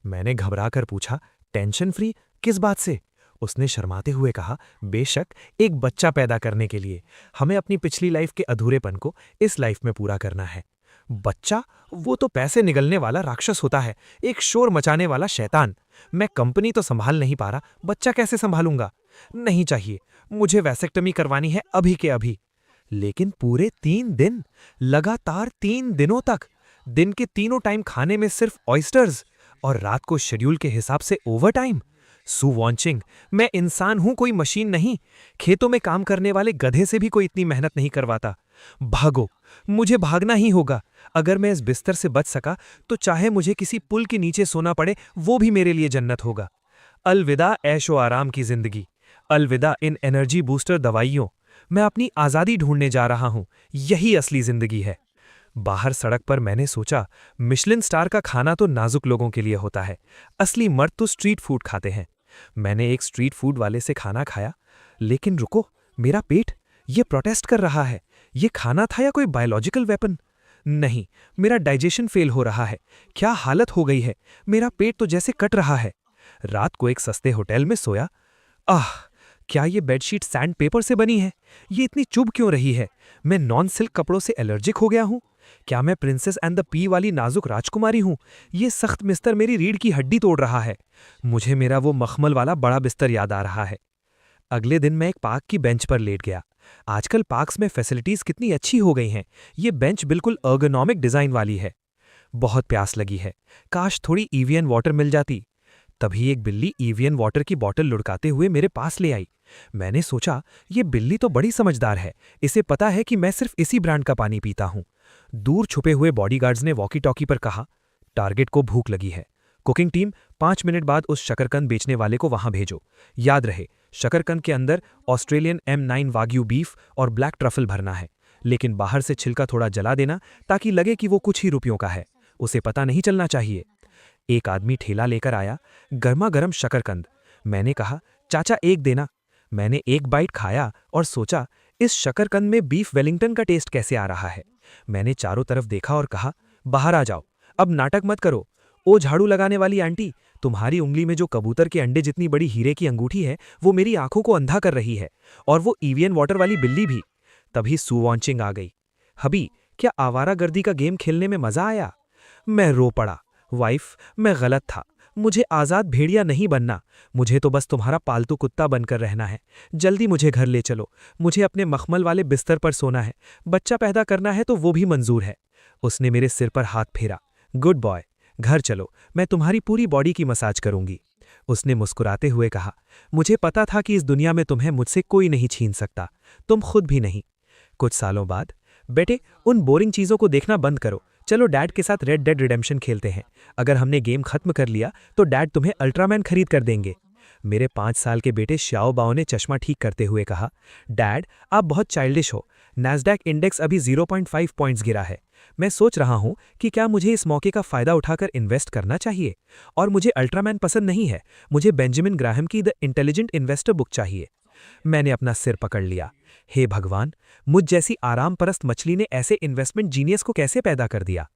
मैंने घबराकर पूछा, टेंशन फ्री किस बात से? उसने शर्माते हुए कहा, बेशक, एक बच्चा पैदा करने के लिए। हमें अपनी पिछली लाइफ के अधूरेपन को इस लाइफ में पूरा करना है। बच्चा? वो तो पैसे निगलने वाला राक्षस होता है, एक शोर मचाने वाला शैतान। मैं कंपनी तो संभाल नहीं पा रहा, बच्चा कैसे संभालूंगा? नहीं चाहिए, मुझे वैसेक्टमी करवानी है अभी के अभी। लेकिन पूरे 3 दिन, लगातार 3 दिनों तक, दिन के तीनों टाइम खाने में सिर्फ ऑयस्टर्स और रात को शेड्यूल के हिसाब से ओवर टाइम। सू वॉन्चिंग, मैं इंसान हूं, कोई मशीन नहीं। खेतों में काम करने वाले गधे से भी कोई इतनी मेहनत नहीं करवाता। भागो, मुझे भागना ही होगा। अगर मैं इस बिस्तर से बच सका तो चाहे मुझे किसी पुल के नीचे सोना पड़े, वो भी मेरे लिए जन्नत होगा। अलविदा ऐशो आराम की जिंदगी, अलविदा इन एनर्जी बूस्टर दवाइयों। मैं अपनी आज़ादी ढूंढने जा रहा हूं, यही असली जिंदगी है। बाहर सड़क पर मैंने सोचा, मिशलिन स्टार का खाना तो नाजुक लोगों के लिए होता है, असली मर्द तो स्ट्रीट फूड खाते हैं। मैंने एक स्ट्रीट फूड वाले से खाना खाया, लेकिन रुको, मेरा पेट ये प्रोटेस्ट कर रहा है। ये खाना था या कोई बायोलॉजिकल वेपन? नहीं, मेरा डाइजेशन फेल हो रहा है। क्या हालत हो गई है, मेरा पेट तो जैसे कट रहा है। रात को एक सस्ते होटल में सोया। आह, क्या ये बेडशीट सैंड पेपर से बनी है? ये इतनी चुभ क्यों रही है? मैं नॉन सिल्क कपड़ों से एलर्जिक हो गया हूँ? क्या मैं प्रिंसेस एंड द पी वाली नाजुक राजकुमारी हूँ? ये सख्त बिस्तर मेरी रीढ़ की हड्डी तोड़ रहा है। मुझे मेरा वो मखमल वाला बड़ा बिस्तर याद आ रहा है। अगले दिन मैं एक पार्क की बेंच पर लेट गया। आजकल पार्क्स में फैसिलिटीज कितनी अच्छी हो गई हैं। ये बेंच बिल्कुल अर्गोनॉमिक डिजाइन वाली है। बहुत प्यास लगी है, काश थोड़ी ईवियन वाटर मिल जाती। तभी एक बिल्ली ईवियन वाटर की बोतल लुढ़काते हुए मेरे पास ले आई। मैंने सोचा, ये बिल्ली तो बड़ी समझदार है, इसे पता है कि मैं सिर्फ इसी ब्रांड का पानी पीता हूं। दूर छुपे हुए बॉडीगार्ड्स ने वॉकी टॉकी पर कहा, टारगेट को भूख लगी है। कुकिंग टीम, 5 मिनट बाद उस शकरकंद बेचने वाले को वहां भेजो। याद रहे, शकरकंद के अंदर ऑस्ट्रेलियन M9 वाग्यू बीफ और ब्लैक ट्रफल भरना है, लेकिन बाहर से छिलका थोड़ा जला देना ताकि लगे कि वो कुछ ही रुपयों का है। उसे पता नहीं चलना चाहिए। एक आदमी ठेला लेकर आया, गर्मा गर्म शकरकंद। मैंने कहा, चाचा एक देना। मैंने एक बाइट खाया और सोचा, इस शकरकंद में बीफ वेलिंगटन का टेस्ट कैसे आ रहा है। मैंने चारों तरफ देखा और कहा, बाहर आ जाओ, अब नाटक मत करो। ओ झाड़ू लगाने वाली आंटी, तुम्हारी उंगली में जो कबूतर के अंडे जितनी बड़ी हीरे की अंगूठी है, वो मेरी आंखों को अंधा कर रही है, और वो ईवियन वाटर वाली बिल्ली भी। तभी सू वॉन्चिंग आ गई। हबी, क्या आवारागर्दी का गेम खेलने में मजा आया? मैं रो पड़ा। वाइफ, मैं गलत था। मुझे आज़ाद भेड़िया नहीं बनना। मुझे तो बस तुम्हारा पालतू कुत्ता बनकर रहना है। जल्दी मुझे घर ले चलो। मुझे अपने मखमल वाले बिस्तर पर सोना है। बच्चा पैदा करना है तो वो भी मंजूर है। उसने मेरे सिर पर हाथ फेरा। गुड बॉय, घर चलो, मैं तुम्हारी पूरी बॉडी की मसाज करूंगी। उसने मुस्कुराते हुए कहा, मुझे पता था कि इस दुनिया में तुम्हें मुझसे कोई नहीं छीन सकता, तुम खुद भी नहीं। कुछ सालों बाद, बेटे, उन बोरिंग चीज़ों को देखना बंद करो। चलो डैड के साथ रेड डेड रिडेम्पशन खेलते हैं। अगर हमने गेम खत्म कर लिया तो डैड तुम्हें अल्ट्रामैन खरीद कर देंगे। मेरे 5 साल के बेटे श्याओ बाओ ने चश्मा ठीक करते हुए कहा, डैड, आप बहुत चाइल्डिश हो। नैस्डैक इंडेक्स अभी 0.5 पॉइंट्स गिरा है। मैं सोच रहा हूं कि क्या मुझे इस मौके का फायदा उठाकर इन्वेस्ट करना चाहिए। और मुझे अल्ट्रामैन पसंद नहीं है, मुझे बेंजामिन ग्राहम की द इंटेलिजेंट इन्वेस्टर बुक चाहिए। मैंने अपना सिर पकड़ लिया। हे भगवान, मुझ जैसी आराम परस्त मछली ने ऐसे इन्वेस्टमेंट जीनियस को कैसे पैदा कर दिया।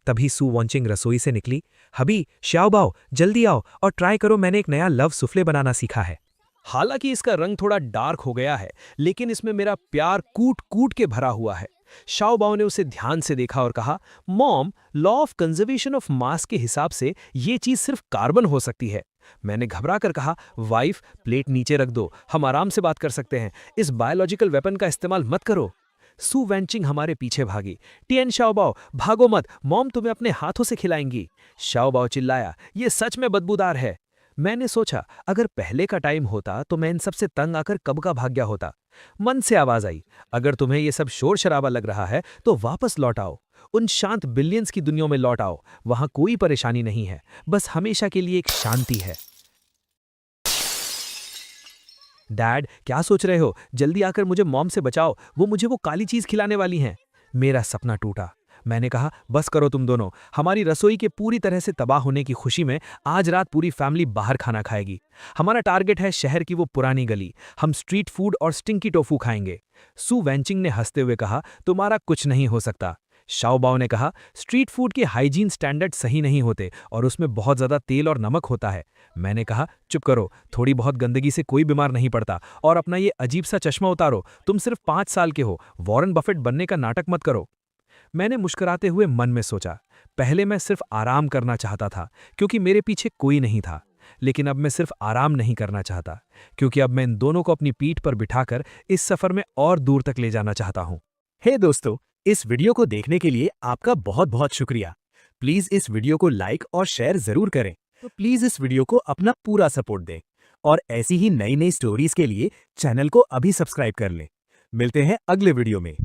तभी सू वांचिंग रसोई से निकली। हबी, श्याओबाओ, जल्दी आओ और ट्राई करो, मैंने एक नया लव सुफले बनाना सीखा है। हालांकि इसका रंग थोड़ा डार्क हो गया है, लेकिन इसमें मेरा प्यार कूट कूट के भरा हुआ है। शाओबाओ ने उसे ध्यान से देखा और कहा, mom, law of conservation of mass के हिसाब से ये चीज सिर्फ कार्बन हो सकती है। मैंने घबरा कर कहा, वाइफ, प्लेट नीचे रख दो, हम आराम से बात कर सकते हैं, इस बायोलॉजिकल वेपन का इस्तेमाल मत करो। सू वैंचिंग हमारे पीछे भागी। टियन शाओबाओ, भागो मत, मॉम तुम्हें अपने हाथों से खिलाएंगी। शाओबाओ चिल्लाया, ये सच में बदबूदार है। मैंने सोचा, अगर पहले का टाइम होता तो मैं इन सबसे तंग आकर कब का भाग गया होता। मन से आवाज आई, अगर तुम्हें ये सब शोर शराबा लग रहा है तो वापस लौट आओ, उन शांत बिलियंस की दुनिया में लौट आओ। वहां कोई परेशानी नहीं है, बस हमेशा के लिए एक शांति है। डैड, क्या सोच रहे हो? जल्दी आकर मुझे मॉम से बचाओ, वो मुझे वो काली चीज खिलाने वाली हैं। मेरा सपना टूटा। मैंने कहा, बस करो तुम दोनों, हमारी रसोई के पूरी तरह से तबाह होने की खुशी में आज रात पूरी फैमिली बाहर खाना खाएगी। हमारा टारगेट है शहर की वो पुरानी गली, हम स्ट्रीट फूड और स्टिंकी टोफू खाएंगे। सू वैंचिंग ने हंसते हुए कहा, तुम्हारा कुछ नहीं हो सकता। शाओबाओ ने कहा, स्ट्रीट फूड के हाइजीन स्टैंडर्ड सही नहीं होते और उसमें बहुत ज्यादा तेल और नमक होता है। मैंने कहा, चुप करो, थोड़ी बहुत गंदगी से कोई बीमार नहीं पड़ता, और अपना ये अजीब सा चश्मा उतारो, तुम सिर्फ 5 साल के हो, वॉरेन बफेट बनने का नाटक मत करो। मैंने मुस्कुराते हुए मन में सोचा, पहले मैं सिर्फ आराम करना चाहता था क्योंकि मेरे पीछे कोई नहीं था, लेकिन अब मैं सिर्फ आराम नहीं करना चाहता क्योंकि अब मैं इन दोनों को अपनी पीठ पर बिठाकर इस सफर में और दूर तक ले जाना चाहता हूं। हे दोस्तों, इस वीडियो को देखने के लिए आपका बहुत बहुत शुक्रिया। प्लीज इस वीडियो को लाइक और शेयर जरूर करें। तो प्लीज इस वीडियो को अपना पूरा सपोर्ट दें और ऐसी ही नई नई स्टोरीज के लिए चैनल को अभी सब्सक्राइब कर लें। मिलते हैं अगले वीडियो में।